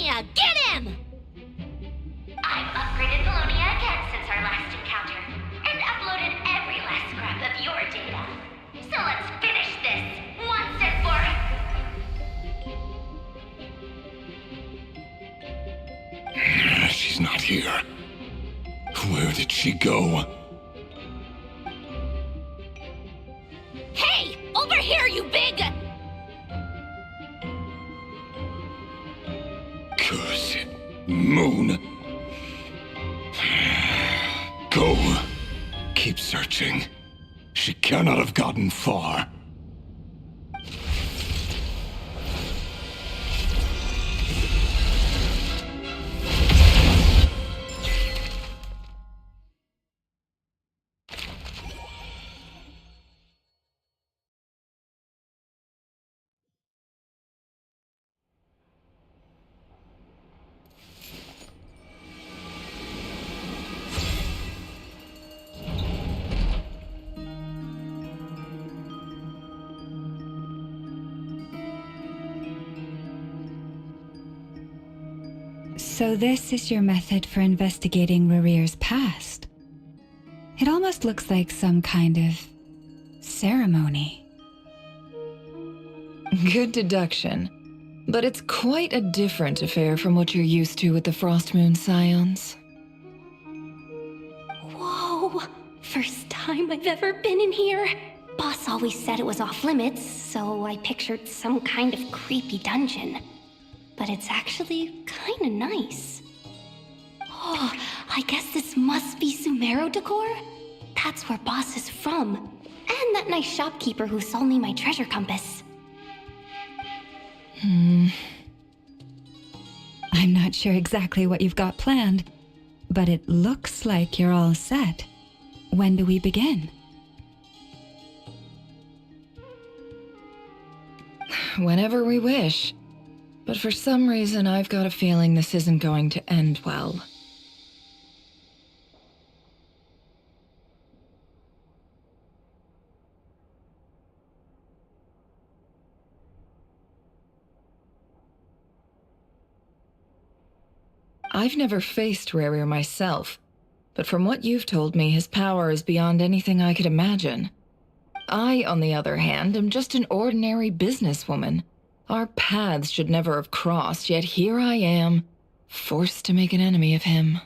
Polonia, get him! I've upgraded Polonia again since our last encounter, and uploaded every last scrap of your data. So let's finish this, once and for... She's not here. Where did she go? Hey, over here, you big... Curse it. Moon. Go. Keep searching. She cannot have gotten far. So this is your method for investigating Rarir's past. It almost looks like some kind of ceremony. Good deduction. But it's quite a different affair from what you're used to with the Frostmoon Scions. Whoa! First time I've ever been in here. Boss always said it was off limits, so I pictured some kind of creepy dungeon. But it's actually kinda nice. Oh, I guess this must be Sumero decor? That's where Boss is from. And that nice shopkeeper who sold me my treasure compass. I'm not sure exactly what you've got planned, but it looks like you're all set. When do we begin? Whenever we wish. But for some reason, I've got a feeling this isn't going to end well. I've never faced Rarir myself, but from what you've told me, his power is beyond anything I could imagine. I, on the other hand, am just an ordinary businesswoman. Our paths should never have crossed, yet here I am, forced to make an enemy of him.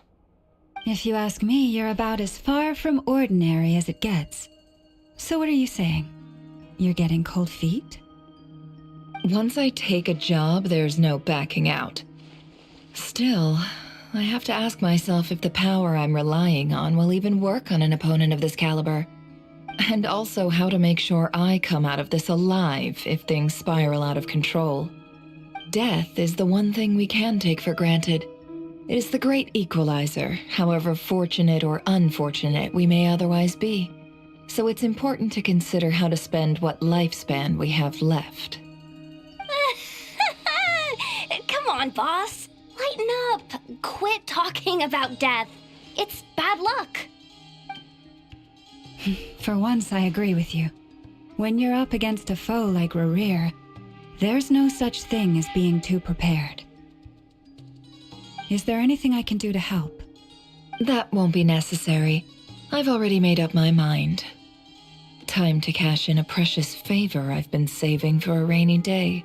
If you ask me, you're about as far from ordinary as it gets. So what are you saying? You're getting cold feet? Once I take a job, there's no backing out. Still, I have to ask myself if the power I'm relying on will even work on an opponent of this caliber. And also how to make sure I come out of this alive if things spiral out of control. Death is the one thing we can take for granted. It is the great equalizer, however fortunate or unfortunate we may otherwise be. So it's important to consider how to spend what lifespan we have left. Come on, boss. Lighten up. Quit talking about death. It's bad luck. For once, I agree with you. When you're up against a foe like Rarir, there's no such thing as being too prepared. Is there anything I can do to help? That won't be necessary. I've already made up my mind. Time to cash in a precious favor I've been saving for a rainy day.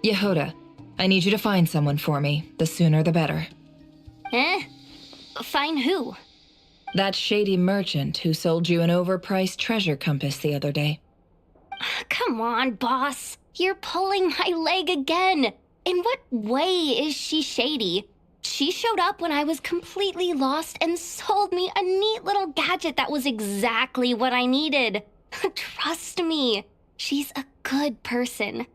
Yehoda, I need you to find someone for me. The sooner the better. Find who? That shady merchant who sold you an overpriced treasure compass the other day. Come on, boss. You're pulling my leg again. In what way is she shady? She showed up when I was completely lost and sold me a neat little gadget that was exactly what I needed. Trust me, she's a good person.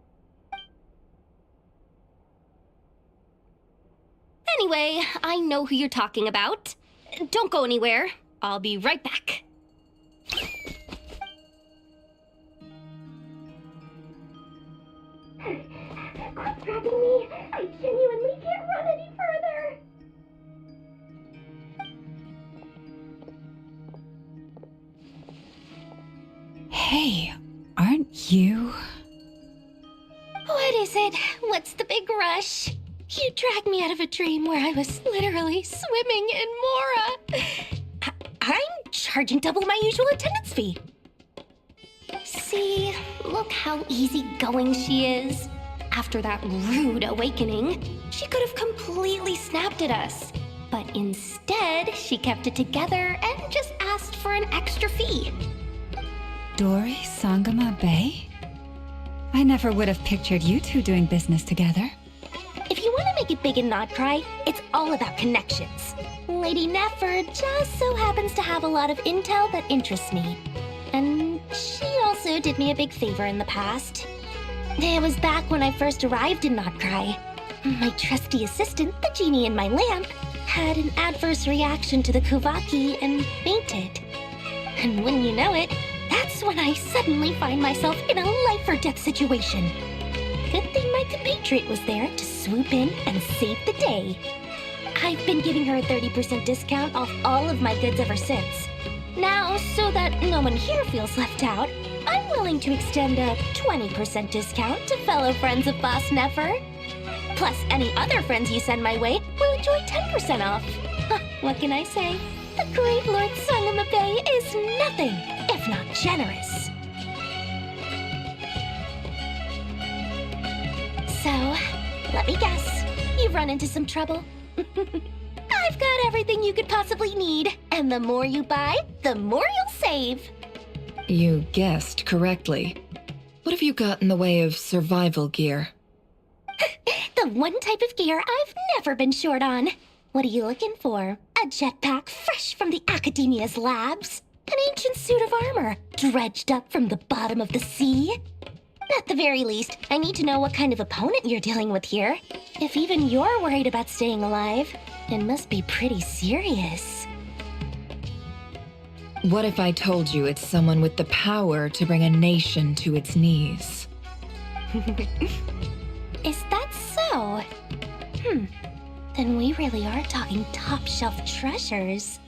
Anyway, I know who you're talking about. Don't go anywhere. I'll be right back. Quit grabbing me. I genuinely can't run any further. Hey, aren't you? What is it? What's the big rush? You dragged me out of a dream where I was literally swimming in Mora. I'm charging double my usual attendance fee. See, look how easygoing she is. After that rude awakening, she could have completely snapped at us. But instead, she kept it together and just asked for an extra fee. Dori Sangama Bay? I never would have pictured you two doing business together. If you want to make it big and not cry, it's all about connections. Lady Nefer just so happens to have a lot of intel that interests me. And she also did me a big favor in the past. It was back when I first arrived in Not Cry. My trusty assistant, the genie in my lamp, had an adverse reaction to the Kuvaki and fainted. And wouldn't you know it, that's when I suddenly find myself in a life-or-death situation. Good thing my compatriot was there to swoop in and save the day. I've been giving her a 30% discount off all of my goods ever since. Now, so that no one here feels left out, I'm willing to extend a 20% discount to fellow friends of Boss Nefer. Plus, any other friends you send my way will enjoy 10% off. What can I say? The great Lord Sangama Bay is nothing if not generous. So, let me guess. You've run into some trouble? I've got everything you could possibly need. And the more you buy, the more you'll save. You guessed correctly. What have you got in the way of survival gear? The one type of gear I've never been short on. What are you looking for? A jetpack fresh from the Academia's labs? An ancient suit of armor dredged up from the bottom of the sea? At the very least, I need to know what kind of opponent you're dealing with here. If even you're worried about staying alive, it must be pretty serious. What if I told you it's someone with the power to bring a nation to its knees? Is that so? Then we really are talking top-shelf treasures.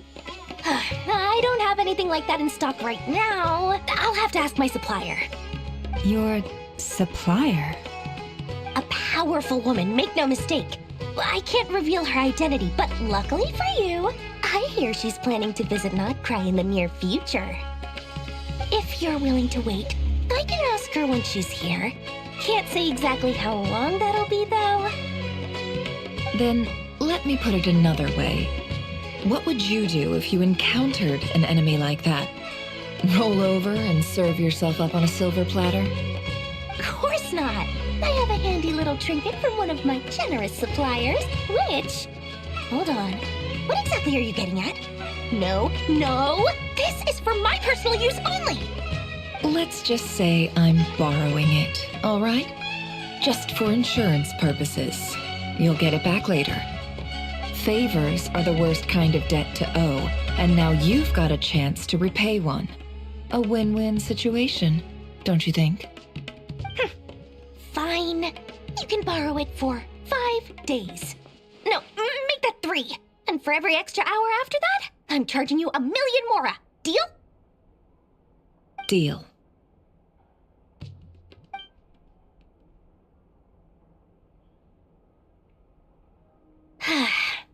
I don't have anything like that in stock right now. I'll have to ask my supplier. Your supplier? A powerful woman, make no mistake. I can't reveal her identity, but luckily for you, I hear she's planning to visit Not Cry in the near future. If you're willing to wait, I can ask her when she's here. Can't say exactly how long that'll be, though. Then let me put it another way. What would you do if you encountered an enemy like that? Roll over and serve yourself up on a silver platter? Of course not. I have a handy little trinket from one of my generous suppliers, which... Hold on. What exactly are you getting at? No. This is for my personal use only! Let's just say I'm borrowing it, all right? Just for insurance purposes. You'll get it back later. Favors are the worst kind of debt to owe, and now you've got a chance to repay one. A win-win situation, don't you think? Fine. You can borrow it for 5 days. No, make that 3. And for every extra hour after that, I'm charging you 1,000,000 mora. Deal? Deal.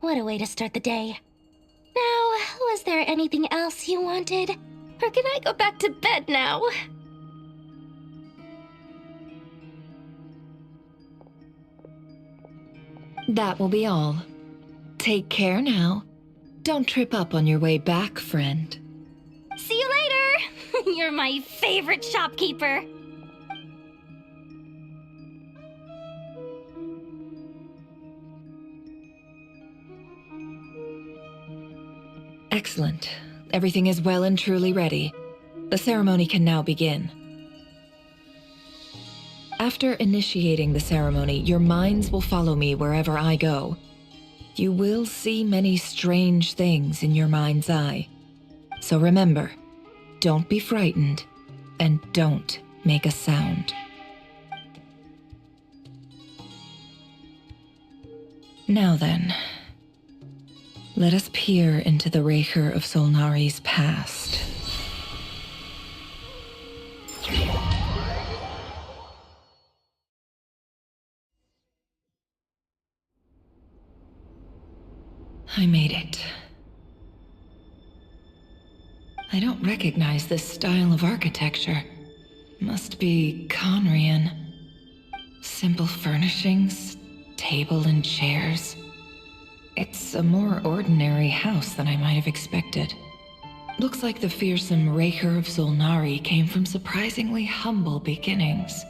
What a way to start the day. Now, was there anything else you wanted? Or can I go back to bed now? That will be all. Take care now. Don't trip up on your way back, friend. See you later! You're my favorite shopkeeper. Excellent. Everything is well and truly ready. The ceremony can now begin. After initiating the ceremony, your minds will follow me wherever I go. You will see many strange things in your mind's eye. So remember, don't be frightened, and don't make a sound. Now then, let us peer into the Raker of Solnari's past. I made it. I don't recognize this style of architecture. Must be Conrian. Simple furnishings, table and chairs. It's a more ordinary house than I might have expected. Looks like the fearsome Raker of Zolnari came from surprisingly humble beginnings.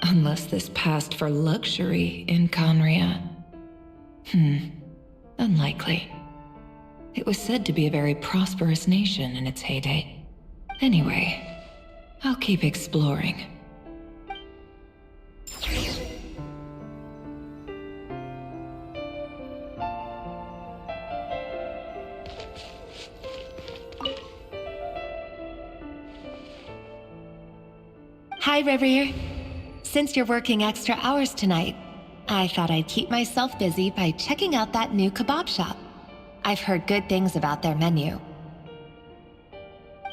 Unless this passed for luxury in Conria. Unlikely. It was said to be a very prosperous nation in its heyday. Anyway, I'll keep exploring. Hi, Reverie. Since you're working extra hours tonight, I thought I'd keep myself busy by checking out that new kebab shop. I've heard good things about their menu.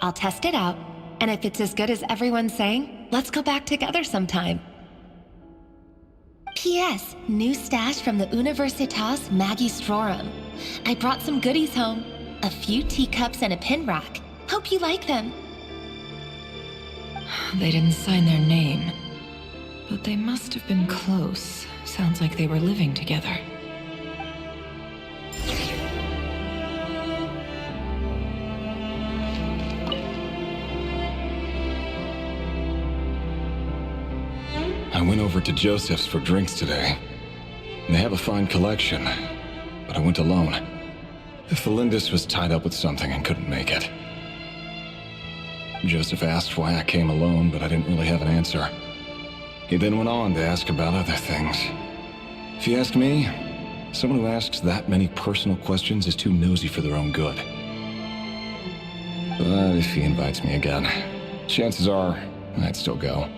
I'll test it out, and if it's as good as everyone's saying, let's go back together sometime. P.S. New stash from the Universitas Magistrorum. I brought some goodies home. A few teacups and a pin rack. Hope you like them. They didn't sign their name, but they must have been close. Sounds like they were living together. I went over to Joseph's for drinks today. They have a fine collection, but I went alone. Felindis was tied up with something and couldn't make it. Joseph asked why I came alone, but I didn't really have an answer. He then went on to ask about other things. If you ask me, someone who asks that many personal questions is too nosy for their own good. But if he invites me again, chances are I'd still go.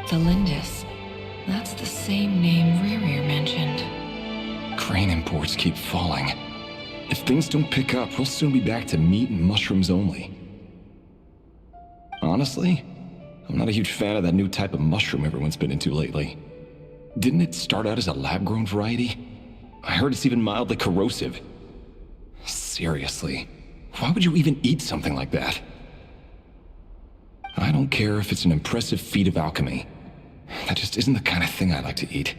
Felindis. That's the same name Rerir mentioned. Crane imports keep falling. If things don't pick up, we'll soon be back to meat and mushrooms only. Honestly, I'm not a huge fan of that new type of mushroom everyone's been into lately. Didn't it start out as a lab-grown variety? I heard it's even mildly corrosive. Seriously, why would you even eat something like that? I don't care if it's an impressive feat of alchemy. That just isn't the kind of thing I like to eat.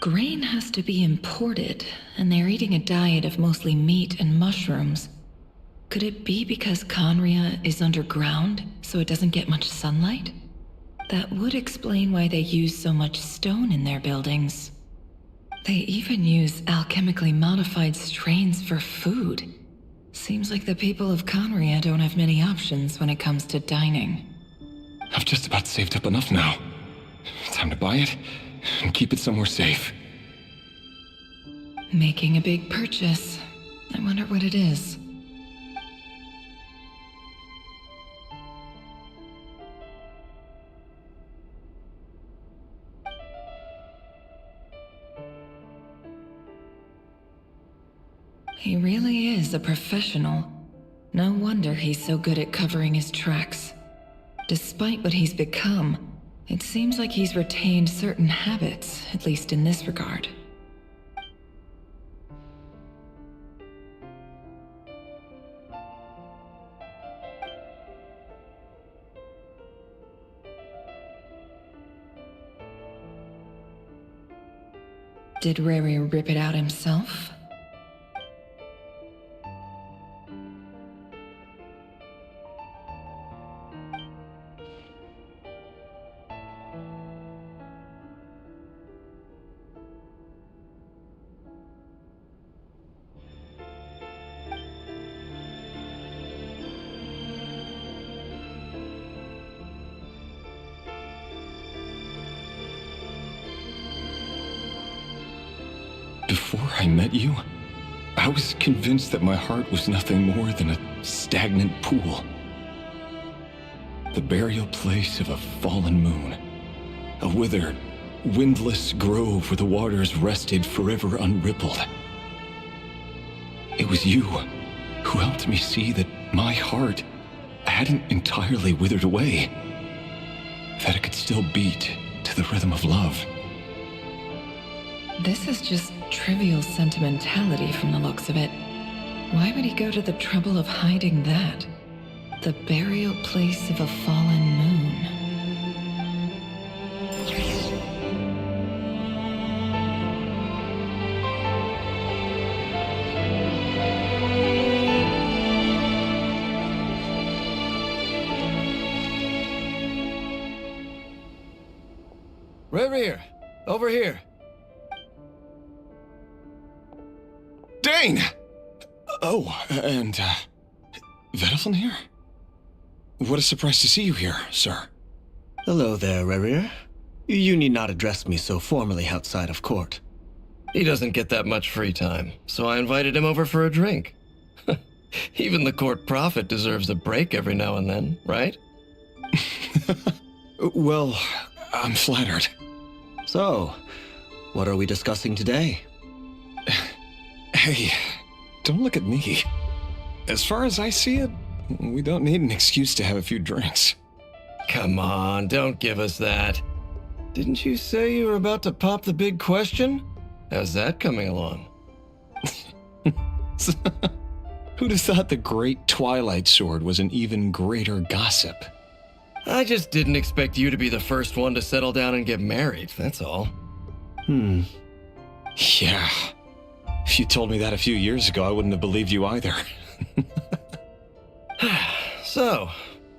Grain has to be imported, and they're eating a diet of mostly meat and mushrooms. Could it be because Conria is underground, so it doesn't get much sunlight? That would explain why they use so much stone in their buildings. They even use alchemically modified strains for food. Seems like the people of Conria don't have many options when it comes to dining. I've just about saved up enough now. Time to buy it and keep it somewhere safe. Making a big purchase. I wonder what it is. He really is a professional. No wonder he's so good at covering his tracks. Despite what he's become, it seems like he's retained certain habits, at least in this regard. Did Rary rip it out himself? Before I met you, I was convinced that my heart was nothing more than a stagnant pool. The burial place of a fallen moon. A withered, windless grove where the waters rested forever unrippled. It was you who helped me see that my heart hadn't entirely withered away. That it could still beat to the rhythm of love. This is just trivial sentimentality from the looks of it. Why would he go to the trouble of hiding that? The burial place of a fallen moon. Reverie, over here. Dane! Oh, and, Vedaflin here? What a surprise to see you here, sir. Hello there, Rerir. You need not address me so formally outside of court. He doesn't get that much free time, so I invited him over for a drink. Even the court prophet deserves a break every now and then, right? Well, I'm flattered. So, what are we discussing today? Hey, don't look at me. As far as I see it, we don't need an excuse to have a few drinks. Come on, don't give us that. Didn't you say you were about to pop the big question? How's that coming along? Who'd have thought the great Twilight Sword was an even greater gossip? I just didn't expect you to be the first one to settle down and get married, that's all. Yeah. If you told me that a few years ago, I wouldn't have believed you either. So,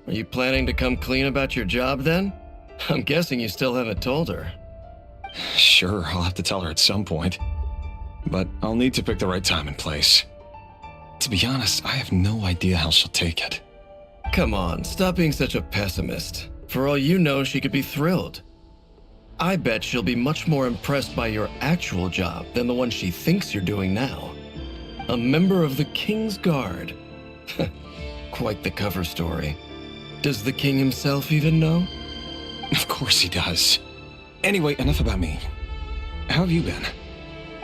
are you planning to come clean about your job then? I'm guessing you still haven't told her. Sure, I'll have to tell her at some point. But I'll need to pick the right time and place. To be honest, I have no idea how she'll take it. Come on, stop being such a pessimist. For all you know, she could be thrilled. I bet she'll be much more impressed by your actual job than the one she thinks you're doing now. A member of the King's Guard. Quite the cover story. Does the king himself even know? Of course he does. Anyway, enough about me. How have you been?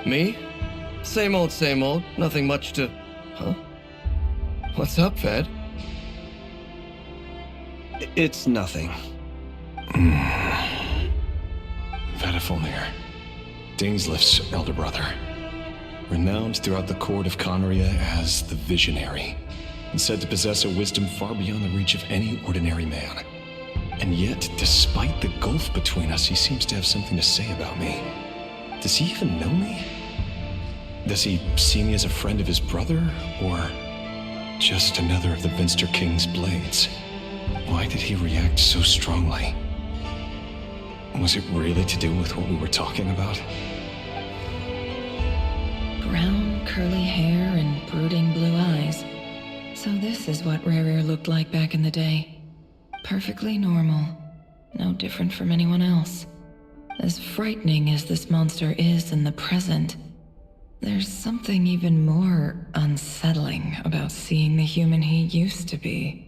Me? Same old, nothing much to... Huh? What's up, Ved? It's nothing. Vedaflin, Dainslift's elder brother. Renowned throughout the court of Conria as the Visionary, and said to possess a wisdom far beyond the reach of any ordinary man. And yet, despite the gulf between us, he seems to have something to say about me. Does he even know me? Does he see me as a friend of his brother, or just another of the Vinster King's blades? Why did he react so strongly? Was it really to do with what we were talking about? Brown, curly hair and brooding blue eyes. So this is what Rerir looked like back in the day. Perfectly normal. No different from anyone else. As frightening as this monster is in the present, there's something even more unsettling about seeing the human he used to be.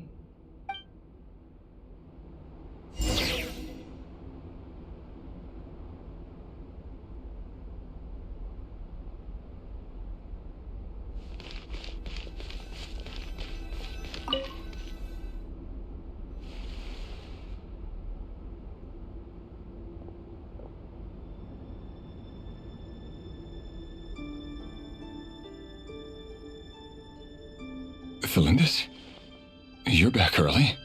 Felindis? You're back early.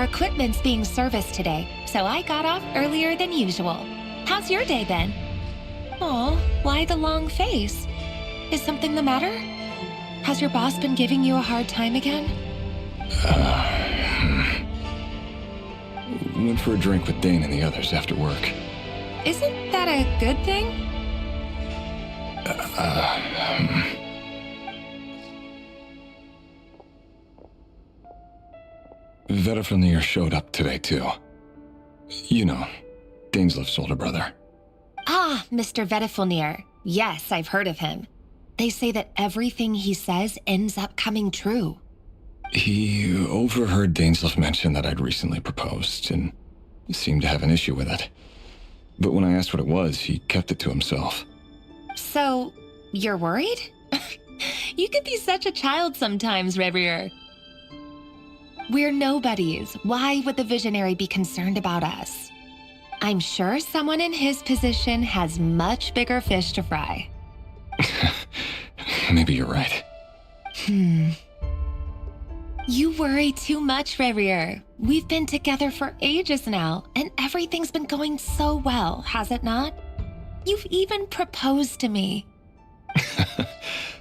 Our equipment's being serviced today, so I got off earlier than usual. How's your day been? Oh, why the long face? Is something the matter? Has your boss been giving you a hard time again? Went for a drink with Dane and the others after work. Isn't that a good thing? Vedafilnir showed up today, too. You know, Daneslif's older brother. Ah, Mr. Vedafilnir. Yes, I've heard of him. They say that everything he says ends up coming true. He overheard Daneslif mention that I'd recently proposed, and seemed to have an issue with it. But when I asked what it was, he kept it to himself. So, you're worried? You could be such a child sometimes, Revier. We're nobodies. Why would the Visionary be concerned about us? I'm sure someone in his position has much bigger fish to fry. Maybe you're right. You worry too much, Revier. We've been together for ages now, and everything's been going so well, has it not? You've even proposed to me.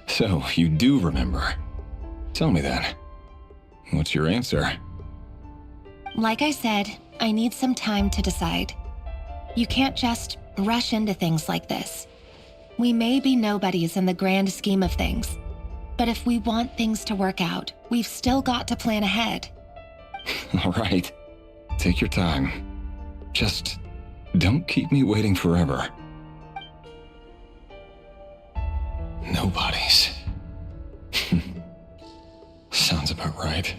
So, you do remember. Tell me then. What's your answer? Like I said, I need some time to decide. You can't just rush into things like this. We may be nobodies in the grand scheme of things, but if we want things to work out, we've still got to plan ahead. All right. Take your time. Just don't keep me waiting forever. Nobodies. Sounds about right.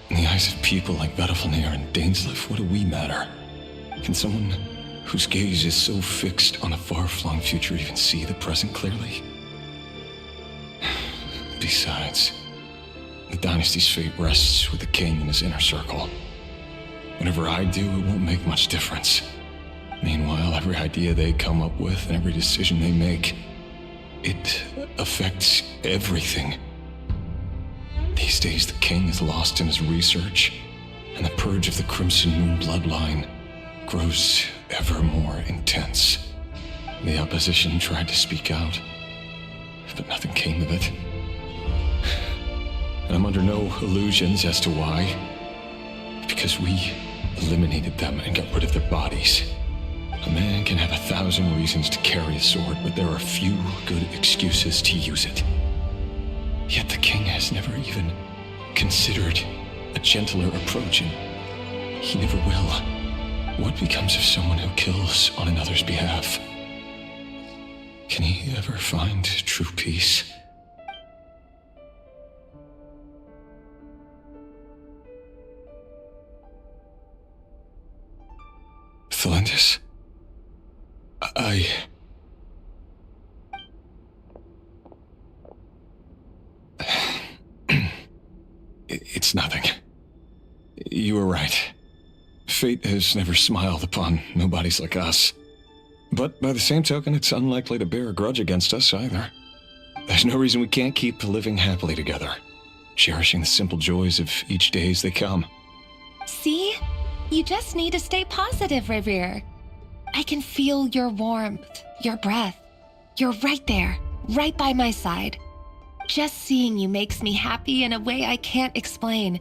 In the eyes of people like Vedafilnir and Daneslif, what do we matter? Can someone whose gaze is so fixed on a far-flung future even see the present clearly? Besides, the dynasty's fate rests with the king and his inner circle. Whatever I do, it won't make much difference. Meanwhile, every idea they come up with and every decision they make, it affects everything. These days, the king is lost in his research, and the purge of the Crimson Moon bloodline grows ever more intense. The opposition tried to speak out, but nothing came of it. And I'm under no illusions as to why. Because we eliminated them and got rid of their bodies. A man can have 1,000 reasons to carry a sword, but there are few good excuses to use it. Yet the king has never even considered a gentler approach, and he never will. What becomes of someone who kills on another's behalf? Can he ever find true peace? Thelindis? It's nothing. You were right. Fate has never smiled upon nobodies like us. But by the same token, it's unlikely to bear a grudge against us either. There's no reason we can't keep living happily together, cherishing the simple joys of each day as they come. See? You just need to stay positive, Revier. I can feel your warmth, your breath. You're right there, right by my side. Just seeing you makes me happy in a way I can't explain,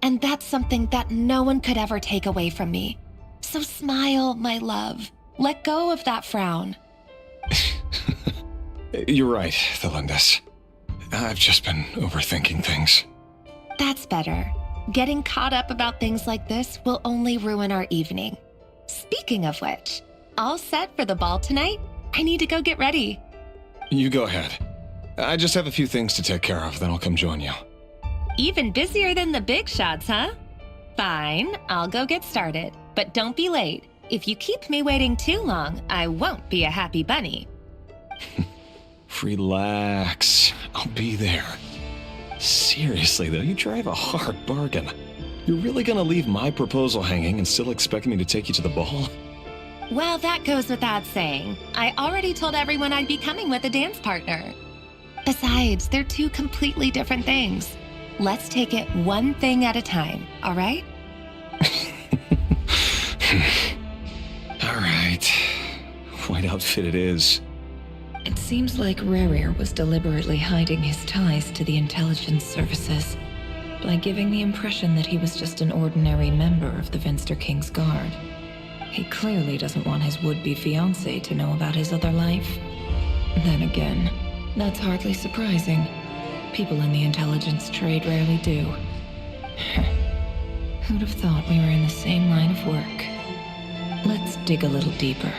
and that's something that no one could ever take away from me. So smile, my love. Let go of that frown. You're right, Thelindis. I've just been overthinking things. That's better. Getting caught up about things like this will only ruin our evening. Speaking of which, all set for the ball tonight? I need to go get ready. You go ahead. I just have a few things to take care of, then I'll come join you. Even busier than the big shots, huh? Fine, I'll go get started. But don't be late. If you keep me waiting too long, I won't be a happy bunny. Relax. I'll be there. Seriously, though, you drive a hard bargain. You're really gonna leave my proposal hanging and still expect me to take you to the ball? Well, that goes without saying. I already told everyone I'd be coming with a dance partner. Besides, they're two completely different things. Let's take it one thing at a time, all right? quite outfit it is. It seems like Rerir was deliberately hiding his ties to the intelligence services by giving the impression that he was just an ordinary member of the Vinster King's Guard. He clearly doesn't want his would-be fiancée to know about his other life. Then again, that's hardly surprising. People in the intelligence trade rarely do. Who'd have thought we were in the same line of work? Let's dig a little deeper.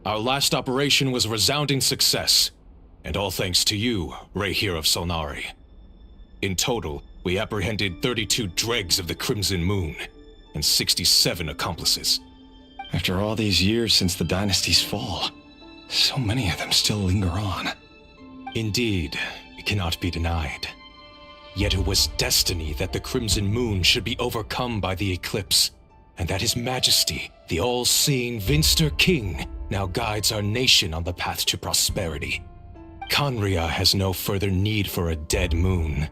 Our last operation was a resounding success, and all thanks to you, Rehir of Solnari. In total, we apprehended 32 dregs of the Crimson Moon, and 67 accomplices. After all these years since the dynasty's fall, so many of them still linger on. Indeed, it cannot be denied. Yet it was destiny that the Crimson Moon should be overcome by the eclipse, and that His Majesty, the all-seeing Vinster King, now guides our nation on the path to prosperity. Conria has no further need for a dead moon.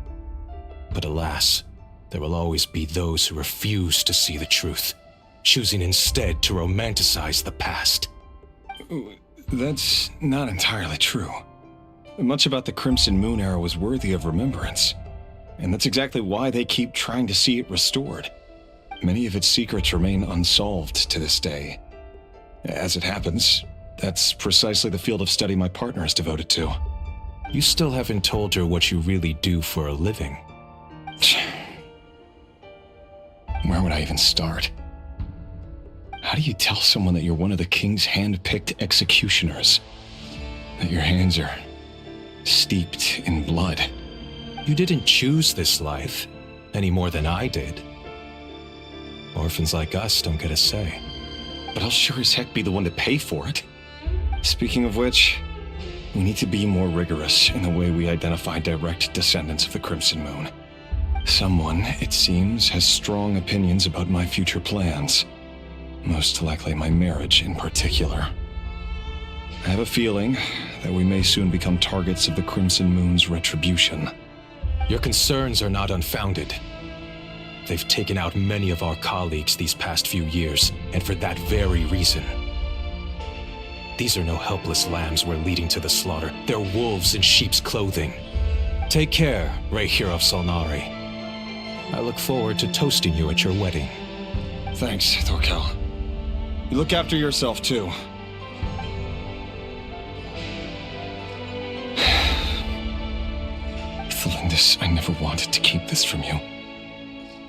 But alas, there will always be those who refuse to see the truth, choosing instead to romanticize the past. That's not entirely true. Much about the Crimson Moon era was worthy of remembrance, and that's exactly why they keep trying to see it restored. Many of its secrets remain unsolved to this day. As it happens, that's precisely the field of study my partner is devoted to. You still haven't told her what you really do for a living. Where would I even start? How do you tell someone that you're one of the king's hand-picked executioners? That your hands are steeped in blood? You didn't choose this life, any more than I did. Orphans like us don't get a say. But I'll sure as heck be the one to pay for it. Speaking of which, we need to be more rigorous in the way we identify direct descendants of the Crimson Moon. Someone, it seems, has strong opinions about my future plans. Most likely my marriage in particular. I have a feeling that we may soon become targets of the Crimson Moon's retribution. Your concerns are not unfounded. They've taken out many of our colleagues these past few years, and for that very reason. These are no helpless lambs we're leading to the slaughter. They're wolves in sheep's clothing. Take care, Rehir of Solnari. I look forward to toasting you at your wedding. Thanks, Thorkel. You look after yourself, too. Thelindis, I never wanted to keep this from you.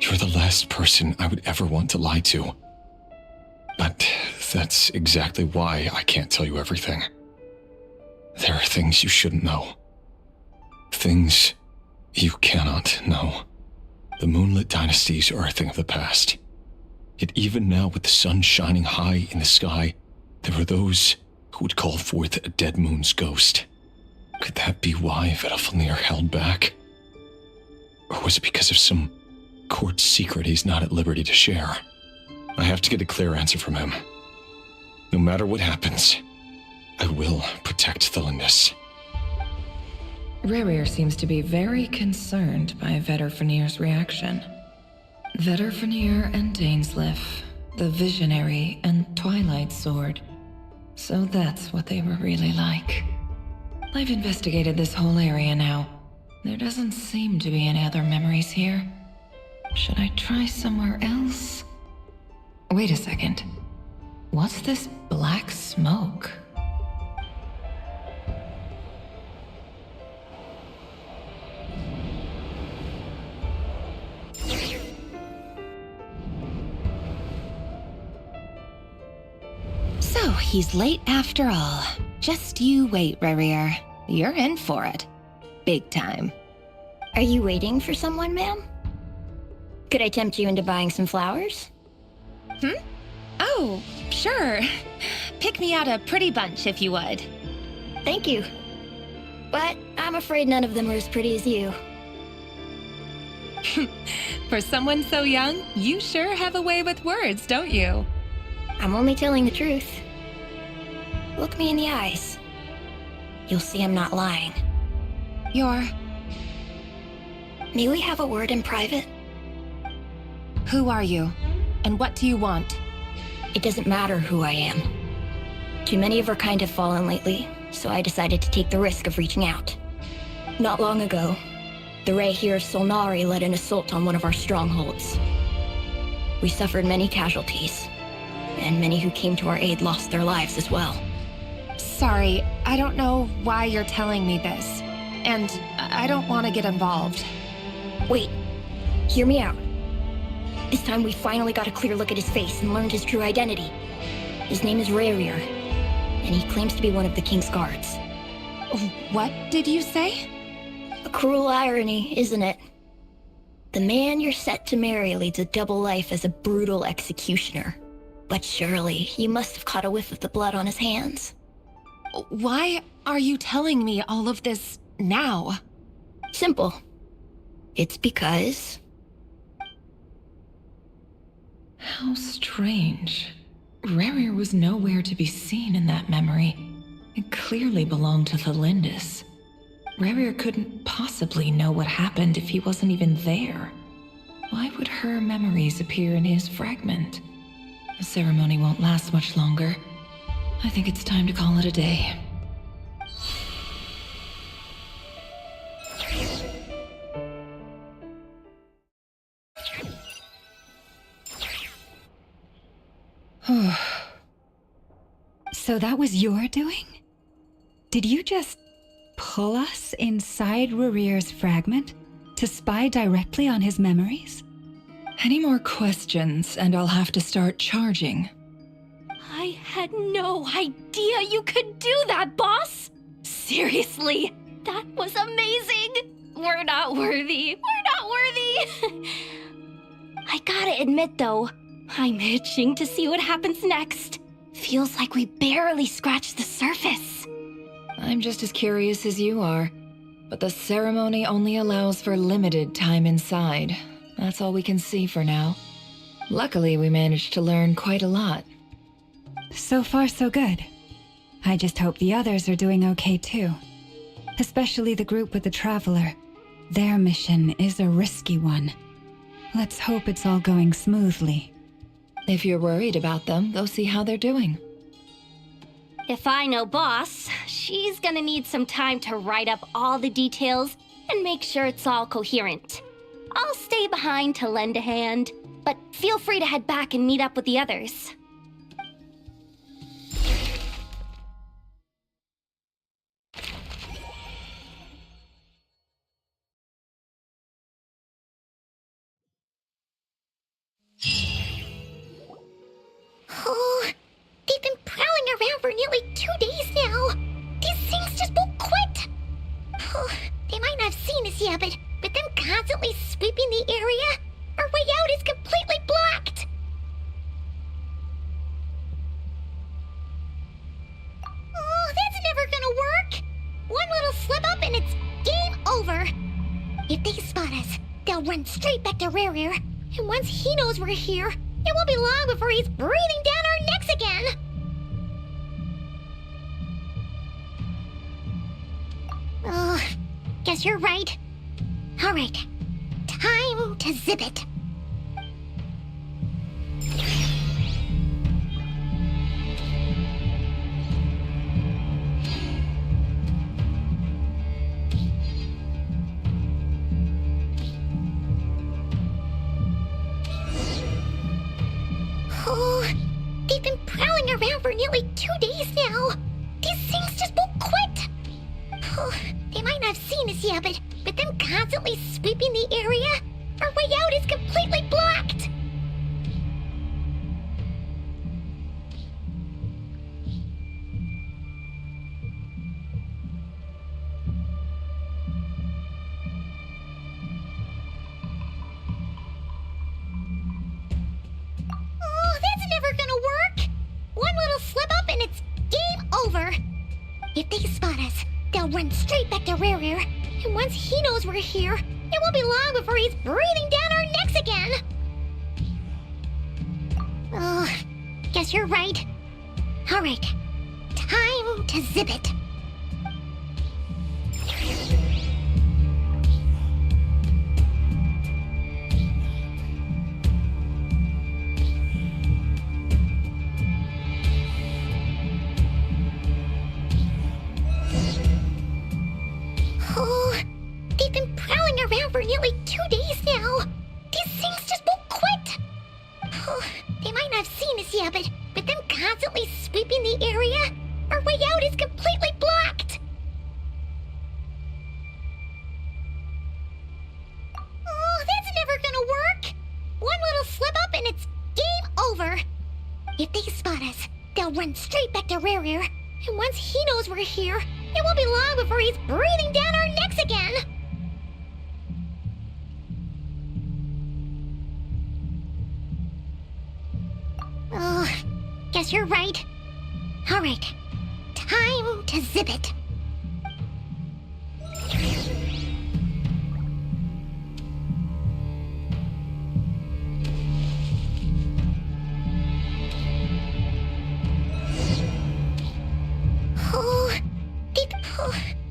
You're the last person I would ever want to lie to. But that's exactly why I can't tell you everything. There are things you shouldn't know. Things you cannot know. The moonlit dynasties are a thing of the past. Yet even now, with the sun shining high in the sky, there are those who would call forth a dead moon's ghost. Could that be why Vedalfnir held back? Or was it because of some court secret he's not at liberty to share? I have to get a clear answer from him. No matter what happens, I will protect Thelindis. Rerir seems to be very concerned by Vedalfnir's reaction. Vedalfnir and Dainsleif, the Visionary and Twilight Sword. So that's what they were really like. I've investigated this whole area now. There doesn't seem to be any other memories here. Should I try somewhere else? Wait a second. What's this black smoke? So, he's late after all. Just you wait, Rerir. You're in for it. Big time. Are you waiting for someone, ma'am? Could I tempt you into buying some flowers? Oh, sure. Pick me out a pretty bunch if you would. Thank you. But I'm afraid none of them are as pretty as you. For someone so young, you sure have a way with words, don't you? I'm only telling the truth. Look me in the eyes. You'll see I'm not lying. May we have a word in private? Who are you? And what do you want? It doesn't matter who I am. Too many of our kind have fallen lately, so I decided to take the risk of reaching out. Not long ago, the Ray here of Solnari led an assault on one of our strongholds. We suffered many casualties, and many who came to our aid lost their lives as well. Sorry, I don't know why you're telling me this. And I don't want to get involved. Wait, hear me out. This time we finally got a clear look at his face and learned his true identity. His name is Rayrir, and he claims to be one of the King's guards. What did you say? A cruel irony, isn't it? The man you're set to marry leads a double life as a brutal executioner. But surely, you must have caught a whiff of the blood on his hands. Why are you telling me all of this now? Simple. It's because... How strange. Rarier was nowhere to be seen in that memory. It clearly belonged to Thalindis. Rarier couldn't possibly know what happened if he wasn't even there. Why would her memories appear in his fragment? The ceremony won't last much longer. I think it's time to call it a day. So that was your doing? Did you just pull us inside Rarir's fragment to spy directly on his memories? Any more questions, and I'll have to start charging. I had no idea you could do that, boss! Seriously, that was amazing! We're not worthy. We're not worthy! I gotta admit, though, I'm itching to see what happens next. Feels like we barely scratched the surface. I'm just as curious as you are, but the ceremony only allows for limited time inside. That's all we can see for now. Luckily, we managed to learn quite a lot. So far, so good. I just hope the others are doing okay too. Especially the group with the Traveler. Their mission is a risky one. Let's hope it's all going smoothly. If you're worried about them, go see how they're doing. If I know Boss, she's gonna need some time to write up all the details and make sure it's all coherent. I'll stay behind to lend a hand, but feel free to head back and meet up with the others. Oh, they've been prowling around for nearly 2 days now. These things just won't quit. Oh, they might not have seen us yet, but them constantly sweeping the area, our way out is completely blocked. Oh, that's never gonna work. One little slip up and it's game over. If they spot us, they'll run straight back to Rarier. And once he knows we're here, it won't be long before he's breathing down our necks again. Oh, guess you're right. All right, time to zip it. Oh, they've been prowling around for nearly 2 days now. These things just won't quit. Oh, they might not have seen us yet, but them constantly sweeping the area, our way out is completely blocked. Oh, that's never gonna work. If they spot us, they'll run straight back to Rerir. And once he knows we're here, it won't be long before he's breathing down our necks again. Oh, guess you're right. All right, time to zip it. Oh, they've been prowling around for nearly 2 days now. These things just won't quit. Oh, they might not have seen us yet, but with them constantly sweeping the area, our way out is completely blocked. Oh, that's never gonna work. One little slip up and it's game over. If they spot us, they'll run straight back to Rerir. And once he knows we're here, it won't be long before he's breathing down our necks again. Oh, guess you're right. All right, time to zip it.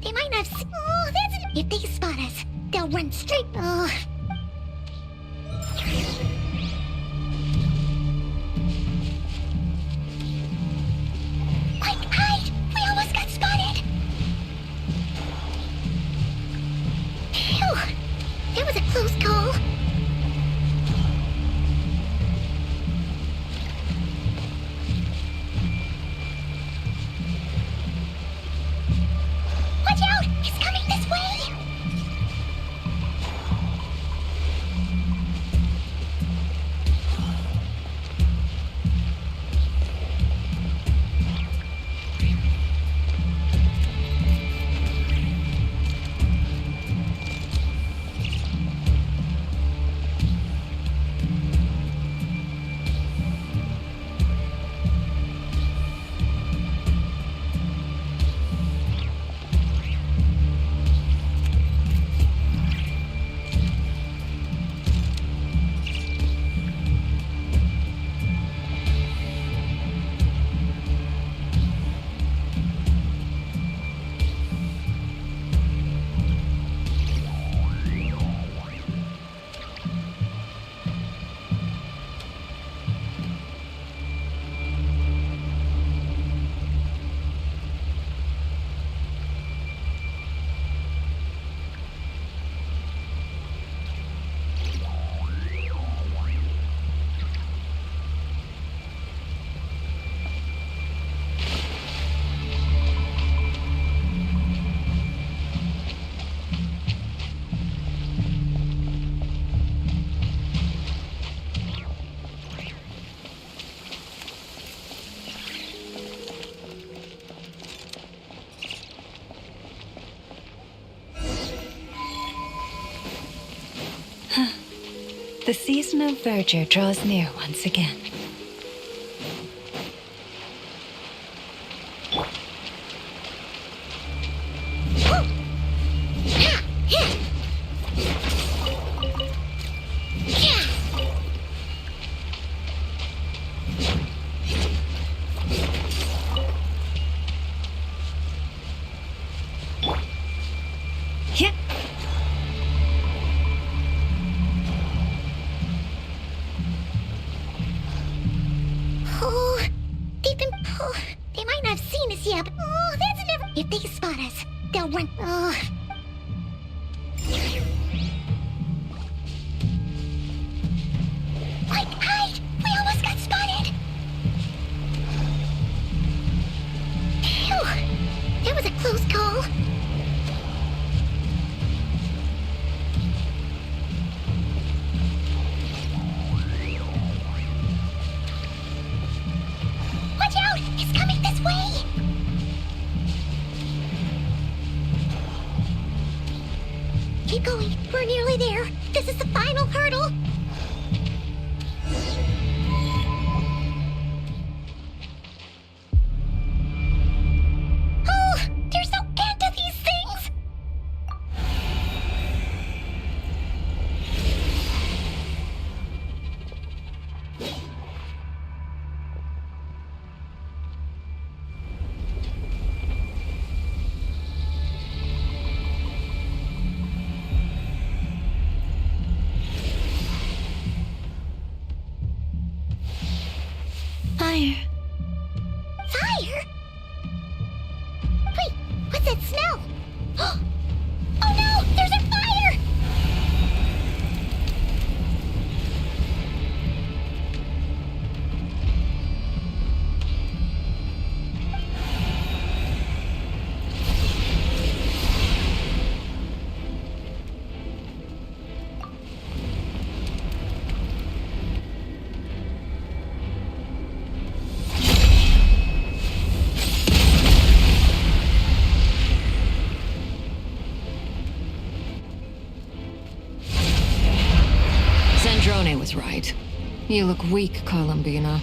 They might not have oh, that's if they spot us, they'll run straight. Oh. Quick, hide! We almost got spotted! Phew! That was a close call. Watch out! He's coming this way! The season of verdure draws near once again. They might not have seen us yet, but oh, that's never. If they spot us, they'll run. Oh. Quick, hide! We almost got spotted. Phew, that was a close call. Watch out! It's coming this way! Keep going. We're nearly there. This is the final hurdle. Oh, fire. Fire? Wait, what's that smell? Oh no! There's a fire! Sandrone was right. You look weak, Columbina.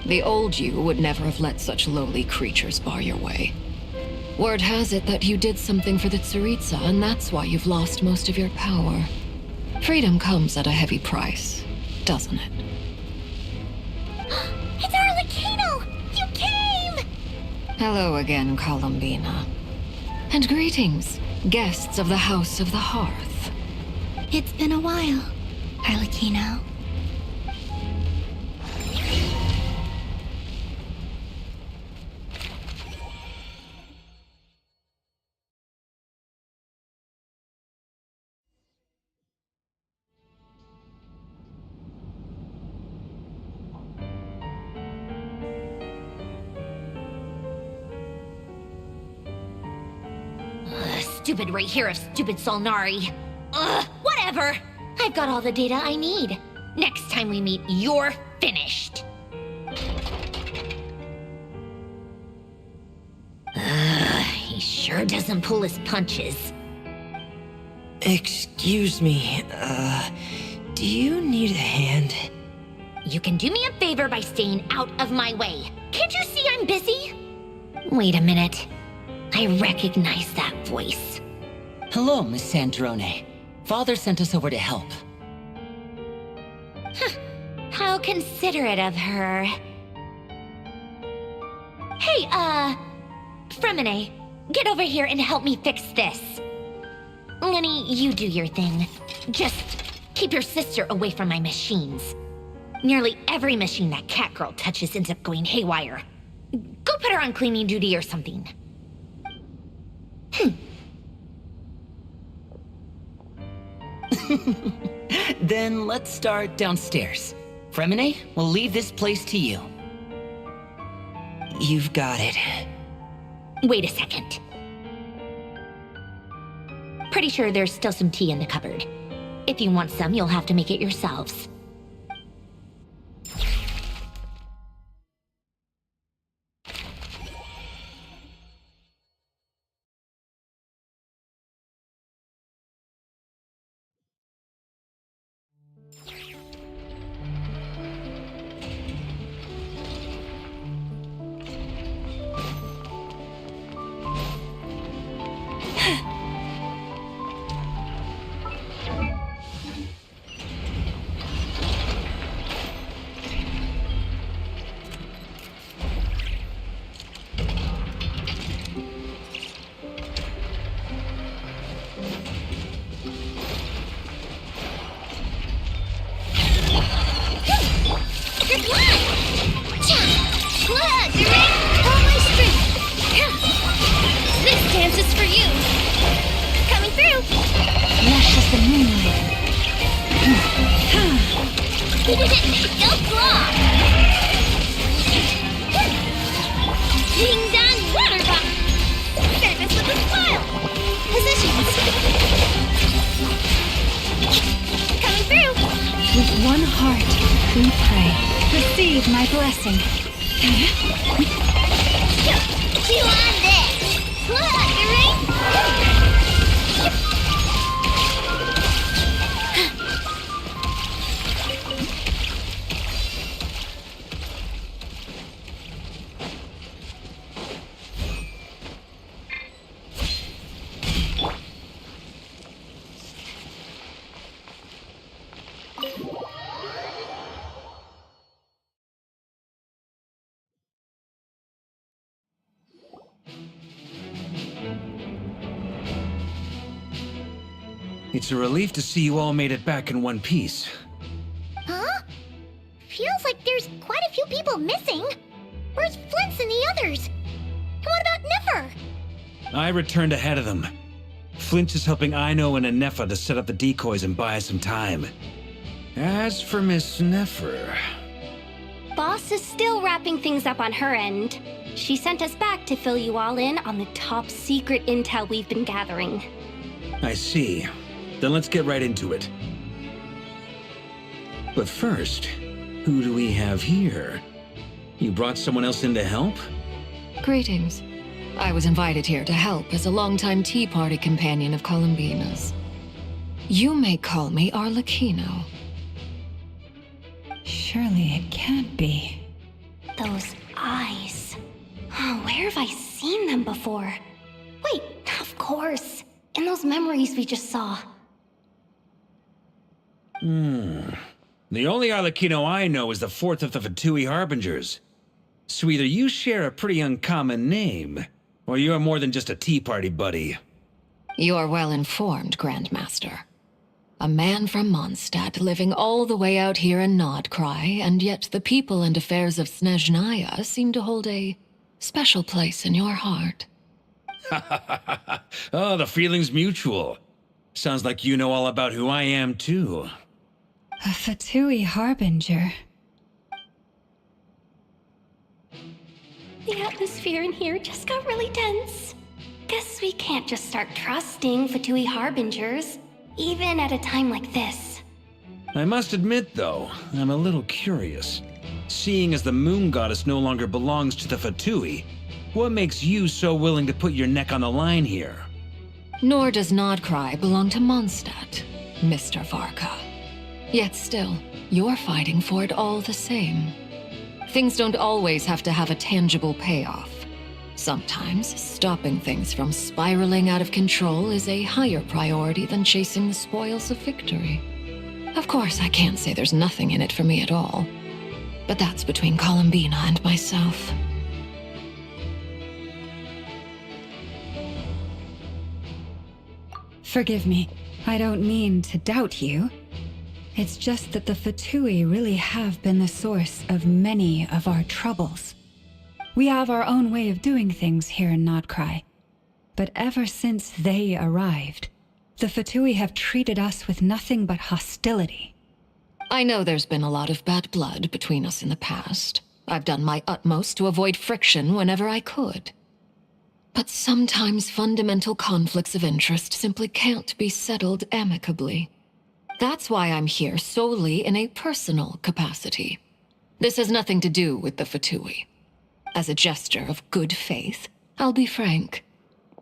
The old you would never have let such lowly creatures bar your way. Word has it that you did something for the Tsaritsa, and that's why you've lost most of your power. Freedom comes at a heavy price, doesn't it? It's Arlecchino! You came! Hello again, Columbina. And greetings, guests of the House of the Hearth. It's been a while, Arlecchino. Stupid right here of stupid Solnari. Ugh, whatever. I've got all the data I need. Next time we meet, you're finished. He sure doesn't pull his punches. Excuse me, do you need a hand? You can do me a favor by staying out of my way. Can't you see I'm busy? Wait a minute. I recognize that voice. Hello, Miss Sandrone. Father sent us over to help. How considerate of her. Hey, Fremine, get over here and help me fix this. Lenny, you do your thing. Just keep your sister away from my machines. Nearly every machine that Catgirl touches ends up going haywire. Go put her on cleaning duty or something. Then let's start downstairs. Fremine, we'll leave this place to you. You've got it. Wait a second. Pretty sure there's still some tea in the cupboard. If you want some, you'll have to make it yourselves. It's a relief to see you all made it back in one piece. feels like there's quite a few people missing. Where's Flint's and the others? And what about Nefer? I returned ahead of them. Flint is helping Aino and Anefa to set up the decoys and buy us some time. As for Miss Nefer... Boss is still wrapping things up on her end. She sent us back to fill you all in on the top secret intel we've been gathering. I see. Then let's get right into it. But first, who do we have here? You brought someone else in to help? Greetings. I was invited here to help as a longtime Tea Party companion of Columbina's. You may call me Arlecchino. Surely it can't be. Those eyes. Oh, where have I seen them before? Wait, of course. In those memories we just saw. The only Arlecchino I know is the fourth of the Fatui Harbingers. So either you share a pretty uncommon name, or you're more than just a Tea Party buddy. You're well informed, Grandmaster. A man from Mondstadt living all the way out here in Nodcry, and yet the people and affairs of Snezhnaya seem to hold a special place in your heart. Oh, the feeling's mutual. Sounds like you know all about who I am, too. A Fatui Harbinger. The atmosphere in here just got really tense. Guess we can't just start trusting Fatui Harbingers, even at a time like this. I must admit, though, I'm a little curious. Seeing as the Moon Goddess no longer belongs to the Fatui, what makes you so willing to put your neck on the line here? Nor does Nodcry belong to Mondstadt, Mr. Varka. Yet still, you're fighting for it all the same. Things don't always have to have a tangible payoff. Sometimes, stopping things from spiraling out of control is a higher priority than chasing the spoils of victory. Of course, I can't say there's nothing in it for me at all. But that's between Columbina and myself. Forgive me, I don't mean to doubt you. It's just that the Fatui really have been the source of many of our troubles. We have our own way of doing things here in Nodcry. But ever since they arrived, the Fatui have treated us with nothing but hostility. I know there's been a lot of bad blood between us in the past. I've done my utmost to avoid friction whenever I could. But sometimes fundamental conflicts of interest simply can't be settled amicably. That's why I'm here solely in a personal capacity. This has nothing to do with the Fatui. As a gesture of good faith, I'll be frank.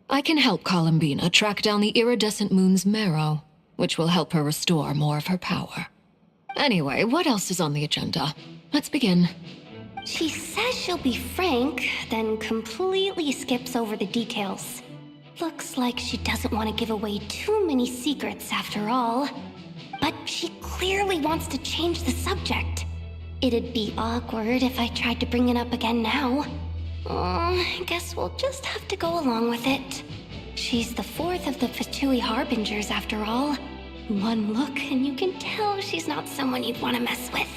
I can help Columbina track down the iridescent moon's marrow, which will help her restore more of her power. Anyway, what else is on the agenda? Let's begin. She says she'll be frank, then completely skips over the details. Looks like she doesn't want to give away too many secrets after all. But she clearly wants to change the subject. It'd be awkward if I tried to bring it up again now. I guess we'll just have to go along with it. She's the fourth of the Fatui Harbingers after all. One look and you can tell she's not someone you'd want to mess with.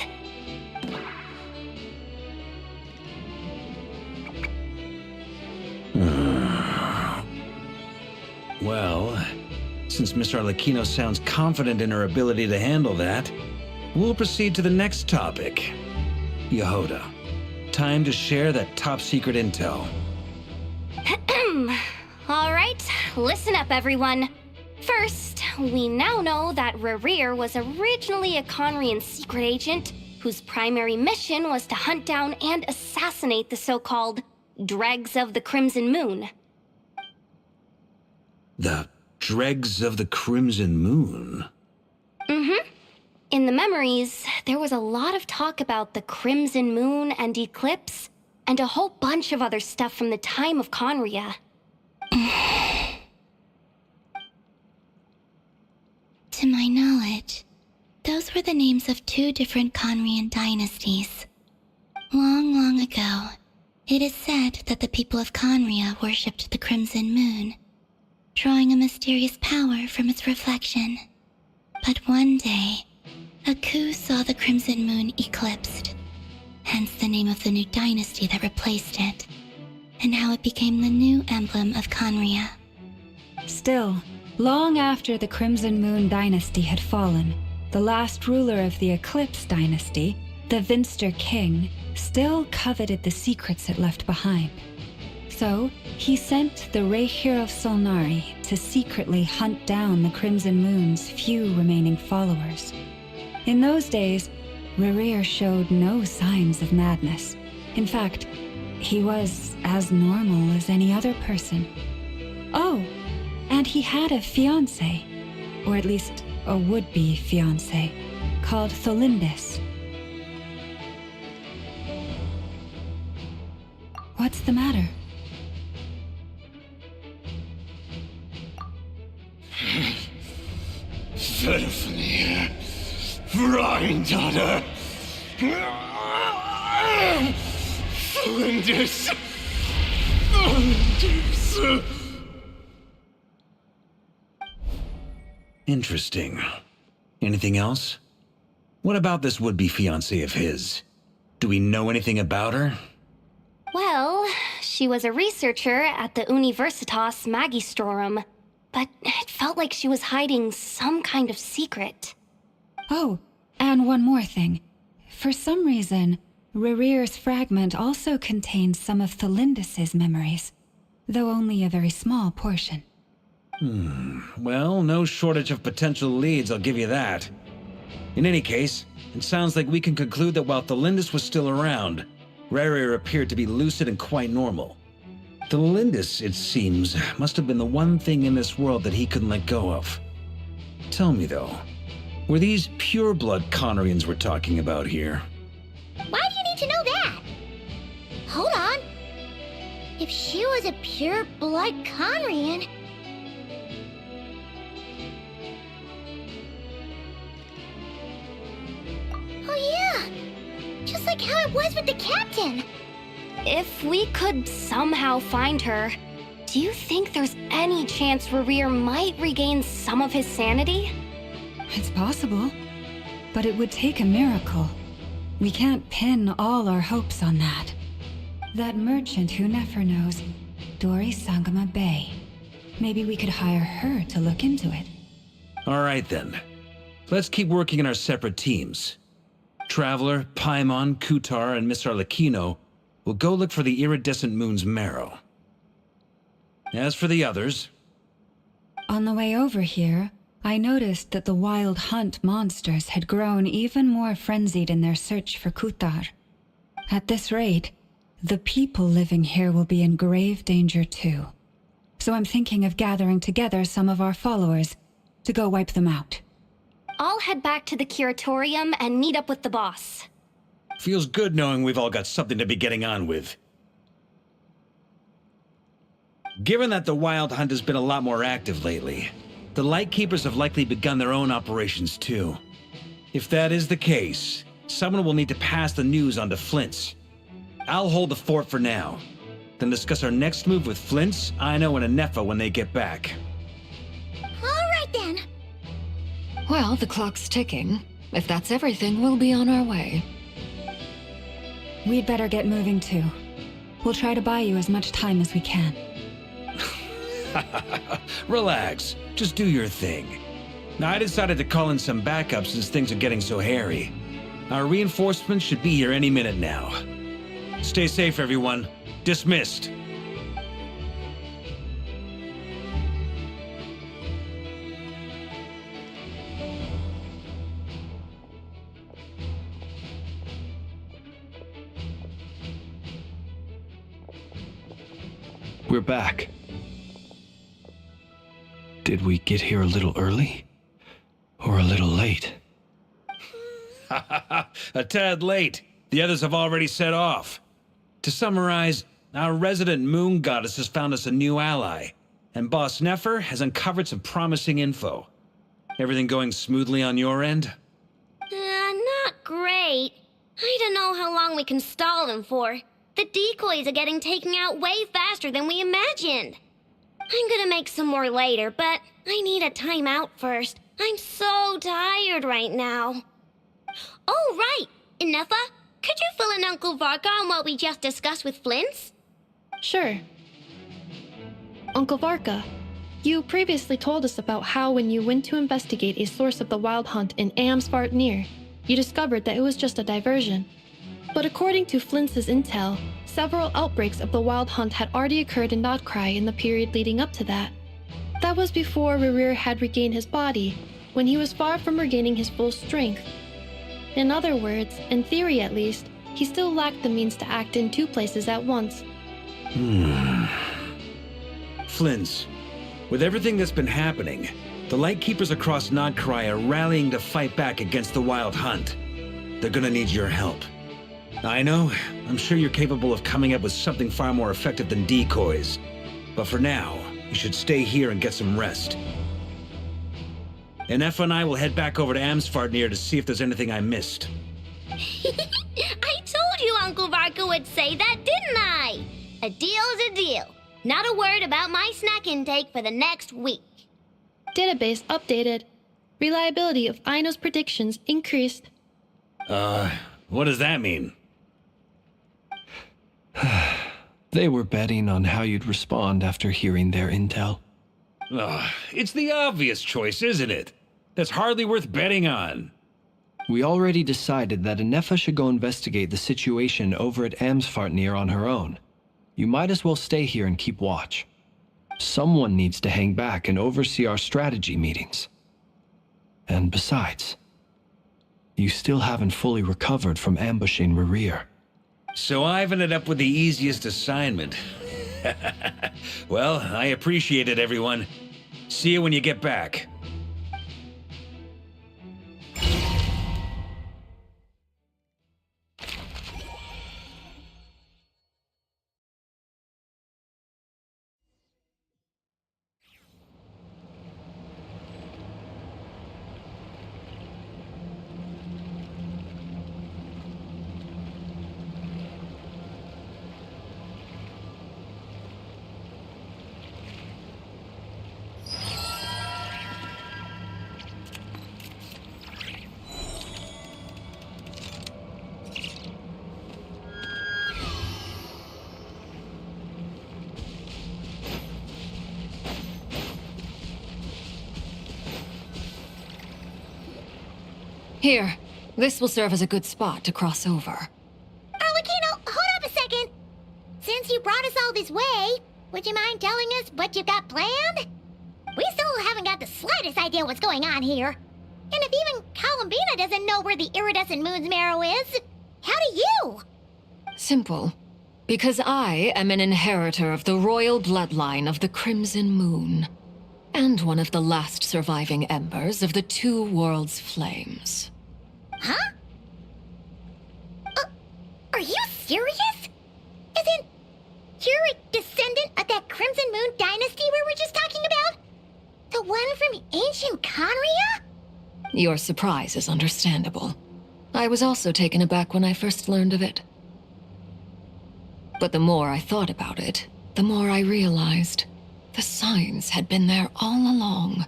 Well, since Miss Arlecchino sounds confident in her ability to handle that, we'll proceed to the next topic. Yehoda, time to share that top secret intel. Alright, listen up everyone. First, we now know that Rerir was originally a Conrian secret agent whose primary mission was to hunt down and assassinate the so-called Dregs of the Crimson Moon. The Dregs of the Crimson Moon? Mm-hmm. In the memories, there was a lot of talk about the Crimson Moon and Eclipse, and a whole bunch of other stuff from the time of Conria. To my knowledge, those were the names of two different Conrian dynasties. Long, long ago, it is said that the people of Conria worshipped the Crimson Moon, drawing a mysterious power from its reflection. But one day, A coup saw the Crimson Moon eclipsed, hence the name of the new dynasty that replaced it, and how it became the new emblem of Conria. Still, long after the Crimson Moon dynasty had fallen, the last ruler of the Eclipse dynasty, the Vinster King, still coveted the secrets it left behind. So, he sent the Rehir of Solnari to secretly hunt down the Crimson Moon's few remaining followers. In those days, Rerir showed no signs of madness. In fact, he was as normal as any other person. Oh, and he had a fiancé, or at least a would-be fiancé, called Tholindis. What's the matter? Verfnir, Rheindaughter, Flinders. Interesting. Anything else? What about this would-be fiancé of his? Do we know anything about her? Well, she was a researcher at the Universitas Magistrorum, but it felt like she was hiding some kind of secret. Oh, and one more thing. For some reason, Rerir's fragment also contains some of Tholindis' memories, though only a very small portion. Well, no shortage of potential leads, I'll give you that. In any case, it sounds like we can conclude that while Tholindis was still around, Rerir appeared to be lucid and quite normal. Tholindis, it seems, must have been the one thing in this world that he couldn't let go of. Tell me, though, were these pure-blood Conrians we're talking about here? Why do you need to know that? Hold on. If she was a pure-blood Conrian... Oh yeah! Just like how it was with the captain! If we could somehow find her, do you think there's any chance Rerir might regain some of his sanity? It's possible, but it would take a miracle. We can't pin all our hopes on that. That merchant who never knows, Dori Sangama Bay. Maybe we could hire her to look into it. All right, then. Let's keep working in our separate teams. Traveler, Paimon, Kutar, and Miss Arlecchino will go look for the iridescent moon's marrow. As for the others... On the way over here, I noticed that the wild hunt monsters had grown even more frenzied in their search for Kutar. At this rate, the people living here will be in grave danger too. So I'm thinking of gathering together some of our followers to go wipe them out. I'll head back to the curatorium and meet up with the boss. Feels good knowing we've all got something to be getting on with. Given that the Wild Hunt has been a lot more active lately, the Lightkeepers have likely begun their own operations too. If that is the case, someone will need to pass the news on to Flint's. I'll hold the fort for now, then discuss our next move with Flint's, Aino, and Anefa when they get back. Alright then. Well, the clock's ticking. If that's everything, we'll be on our way. We'd better get moving too. We'll try to buy you as much time as we can. Relax. Just do your thing. Now, I decided to call in some backup since things are getting so hairy. Our reinforcements should be here any minute now. Stay safe, everyone. Dismissed. We're back. Did we get here a little early? Or a little late? A tad late. The others have already set off. To summarize, our resident moon goddess has found us a new ally, and Boss Nefer has uncovered some promising info. Everything going smoothly on your end? Not great. I don't know how long we can stall them for. The decoys are getting taken out way faster than we imagined. I'm gonna make some more later, but I need a timeout first. I'm so tired right now. Oh, right! Ineffa, could you fill in Uncle Varka on what we just discussed with Flint's? Sure. Uncle Varka, you previously told us about how when you went to investigate a source of the Wild Hunt in Amsvartnir, you discovered that it was just a diversion. But according to Flint's intel, several outbreaks of the Wild Hunt had already occurred in Notcry in the period leading up to that. That was before Rerir had regained his body, when he was far from regaining his full strength. In other words, in theory at least, he still lacked the means to act in two places at once. Flint's, with everything that's been happening, the Lightkeepers across Notcry are rallying to fight back against the Wild Hunt. They're gonna need your help. I know, I'm sure you're capable of coming up with something far more effective than decoys. But for now, you should stay here and get some rest. Ineffa and I will head back over to Amsvartnir to see if there's anything I missed. I told you Uncle Varka would say that, didn't I? A deal's a deal. Not a word about my snack intake for the next week. Database updated. Reliability of Aino's predictions increased. What does that mean? They were betting on how you'd respond after hearing their intel. It's the obvious choice, isn't it? That's hardly worth betting on. We already decided that Ineffa should go investigate the situation over at Amsvartnir on her own. You might as well stay here and keep watch. Someone needs to hang back and oversee our strategy meetings. And besides, you still haven't fully recovered from ambushing Rerir. So I've ended up with the easiest assignment. Well, I appreciate it, everyone. See you when you get back. Here, this will serve as a good spot to cross over. Arlecchino, hold up a second. Since you brought us all this way, would you mind telling us what you got planned? We still haven't got the slightest idea what's going on here. And if even Columbina doesn't know where the iridescent moon's marrow is, how do you? Simple. Because I am an inheritor of the royal bloodline of the Crimson Moon, and one of the last surviving embers of the Two Worlds' flames. Huh? Are you serious? Isn't you're a descendant of that Crimson Moon dynasty we were just talking about? The one from ancient Conria? Your surprise is understandable. I was also taken aback when I first learned of it. But the more I thought about it, the more I realized the signs had been there all along.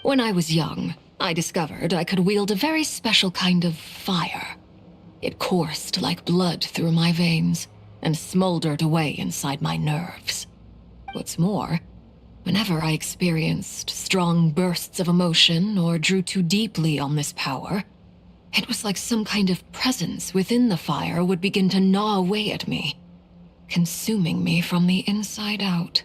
When I was young, I discovered I could wield a very special kind of fire. It coursed like blood through my veins and smoldered away inside my nerves. What's more, whenever I experienced strong bursts of emotion or drew too deeply on this power, it was like some kind of presence within the fire would begin to gnaw away at me, consuming me from the inside out.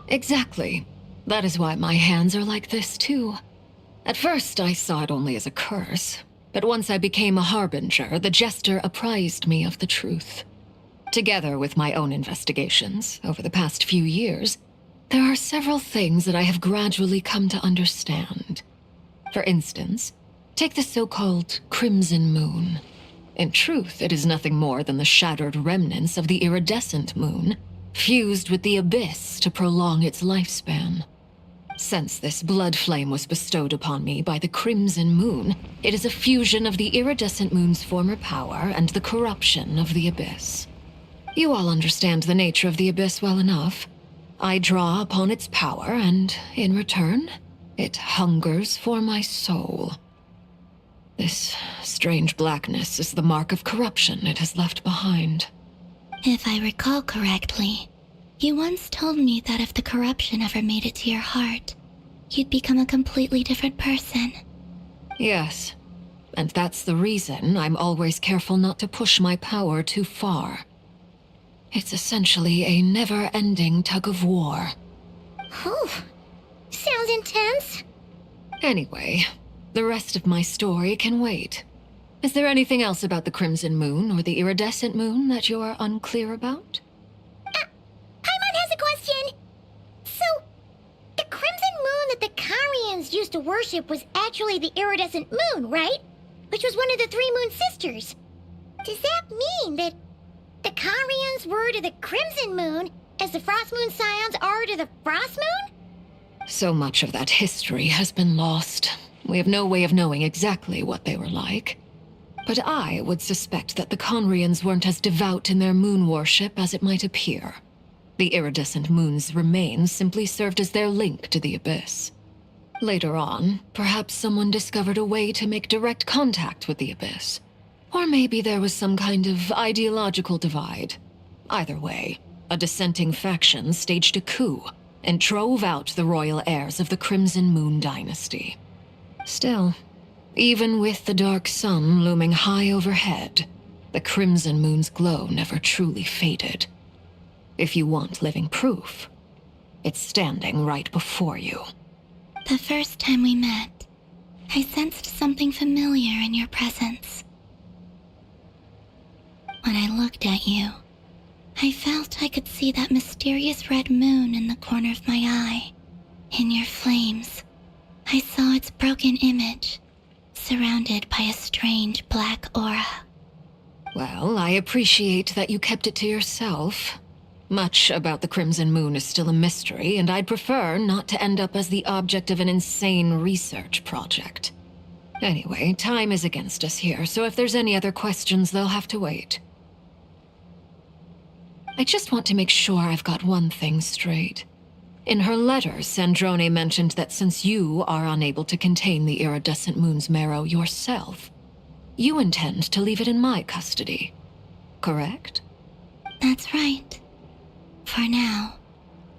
Exactly. That is why my hands are like this, too. At first, I saw it only as a curse, but once I became a harbinger, the Jester apprised me of the truth. Together with my own investigations, over the past few years, there are several things that I have gradually come to understand. For instance, take the so-called Crimson Moon. In truth, it is nothing more than the shattered remnants of the iridescent moon, fused with the abyss to prolong its lifespan. Since this blood flame was bestowed upon me by the Crimson Moon, it is a fusion of the iridescent moon's former power and the corruption of the abyss. You all understand the nature of the abyss well enough. I draw upon its power, and in return, It hungers for my soul. This strange blackness is the mark of corruption it has left behind. If I recall correctly, you once told me that if the corruption ever made it to your heart, you'd become a completely different person. Yes, and that's the reason I'm always careful not to push my power too far. It's essentially a never-ending tug of war. Whew. Sounds intense. Anyway, the rest of my story can wait. Is there anything else about the Crimson Moon or the Iridescent Moon that you're unclear about? Paimon has a question. So, the Crimson Moon that the Karians used to worship was actually the Iridescent Moon, right? Which was one of the 3 moon sisters. Does that mean that the Karians were to the Crimson Moon as the Frost Moon Scions are to the Frost Moon? So much of that history has been lost. We have no way of knowing exactly what they were like. But I would suspect that the Conrians weren't as devout in their moon worship as it might appear. The iridescent moon's remains simply served as their link to the Abyss. Later on, perhaps someone discovered a way to make direct contact with the Abyss. Or maybe there was some kind of ideological divide. Either way, a dissenting faction staged a coup and drove out the royal heirs of the Crimson Moon dynasty. Still, even with the dark sun looming high overhead, the Crimson Moon's glow never truly faded. If you want living proof, it's standing right before you. The first time we met, I sensed something familiar in your presence. When I looked at you, I felt I could see that mysterious red moon in the corner of my eye. In your flames, I saw its broken image, surrounded by a strange black aura. Well, I appreciate that you kept it to yourself. Much about the Crimson Moon is still a mystery, and I'd prefer not to end up as the object of an insane research project. Anyway, time is against us here, so if there's any other questions, they'll have to wait. I just want to make sure I've got one thing straight. In her letter, Sandrone mentioned that since you are unable to contain the iridescent moon's marrow yourself, you intend to leave it in my custody. Correct? That's right. For now,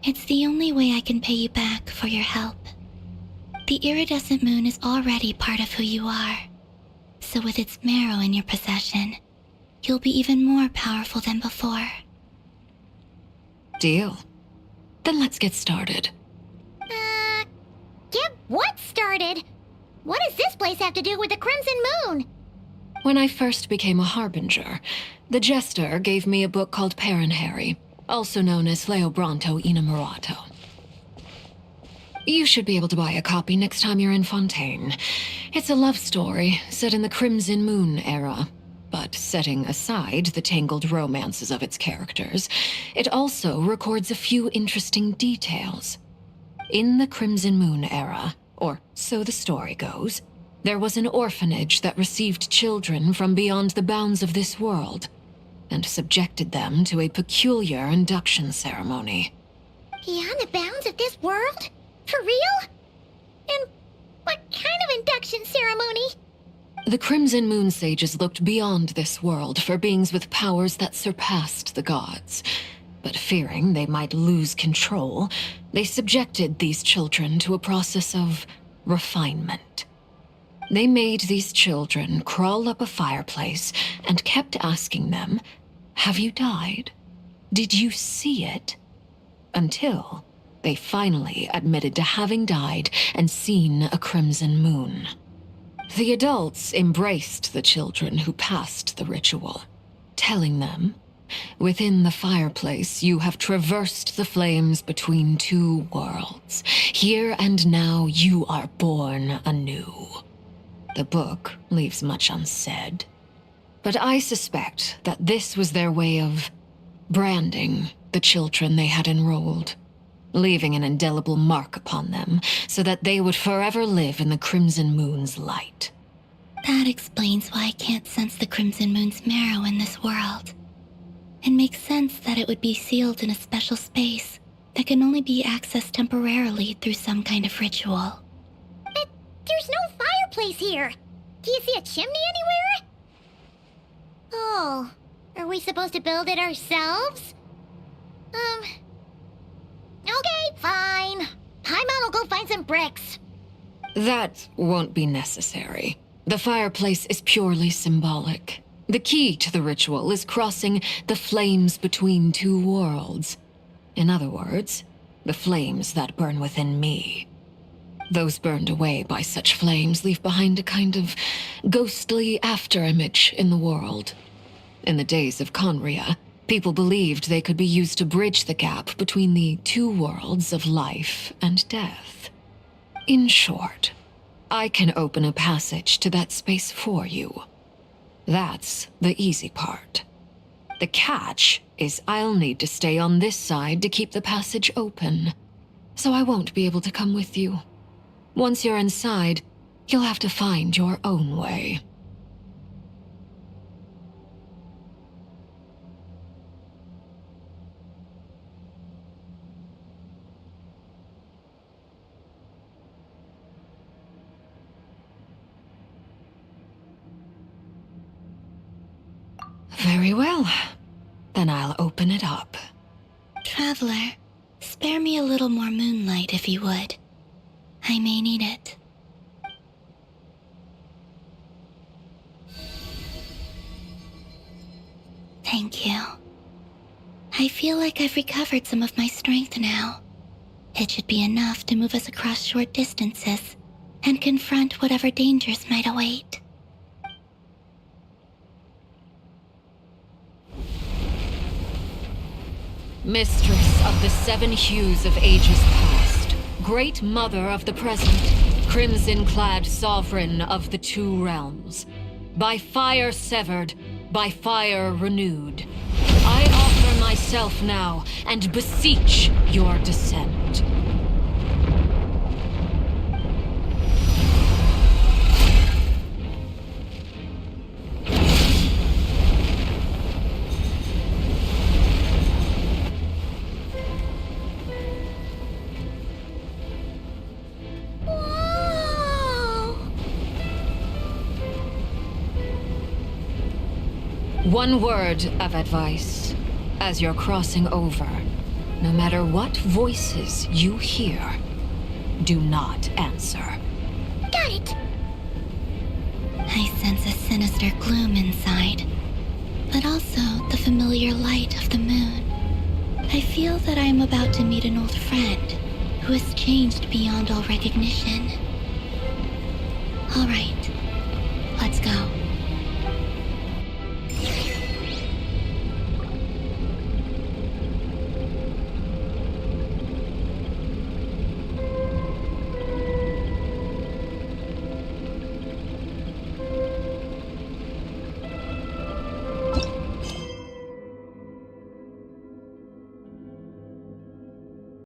it's the only way I can pay you back for your help. The iridescent moon is already part of who you are, so with its marrow in your possession, you'll be even more powerful than before. Deal. Then let's get started. Get what started? What does this place have to do with the Crimson Moon? When I first became a Harbinger, the Jester gave me a book called Paranhari, also known as Leobranto Inamorato. You should be able to buy a copy next time you're in Fontaine. It's a love story set in the Crimson Moon era. But setting aside the tangled romances of its characters, it also records a few interesting details. In the Crimson Moon era, or so the story goes, there was an orphanage that received children from beyond the bounds of this world, and subjected them to a peculiar induction ceremony. Beyond the bounds of this world? For real? And what kind of induction ceremony? The Crimson Moon sages looked beyond this world for beings with powers that surpassed the gods. But fearing they might lose control, they subjected these children to a process of refinement. They made these children crawl up a fireplace and kept asking them, "Have you died? Did you see it?" Until they finally admitted to having died and seen a crimson moon. The adults embraced the children who passed the ritual, telling them, "Within the fireplace, you have traversed the flames between 2 worlds. Here and now, you are born anew." The book leaves much unsaid, but I suspect that this was their way of branding the children they had enrolled, leaving an indelible mark upon them so that they would forever live in the Crimson Moon's light. That explains why I can't sense the Crimson Moon's marrow in this world. It makes sense that it would be sealed in a special space that can only be accessed temporarily through some kind of ritual. fireplace here. Do you see a chimney anywhere? Oh, are we supposed to build it ourselves? Okay, fine. Paimon will go find some bricks. That won't be necessary. The fireplace is purely symbolic. The key to the ritual is crossing the flames between two worlds. In other words, the flames that burn within me. Those burned away by such flames leave behind a kind of ghostly afterimage in the world. In the days of Conria, people believed they could be used to bridge the gap between the two worlds of life and death. In short, I can open a passage to that space for you. That's the easy part. The catch is I'll need to stay on this side to keep the passage open, so I won't be able to come with you. Once you're inside, you'll have to find your own way. Very well. Then I'll open it up. Traveler, spare me a little more moonlight if you would. I may need it. Thank you. I feel like I've recovered some of my strength now. It should be enough to move us across short distances and confront whatever dangers might await. Mistress of the seven hues of ages past, great mother of the present, crimson-clad sovereign of the two realms, by fire severed, by fire renewed, I offer myself now and beseech your descent. One word of advice. As you're crossing over, no matter what voices you hear, do not answer. Got it! I sense a sinister gloom inside, but also the familiar light of the moon. I feel that I am about to meet an old friend who has changed beyond all recognition. All right,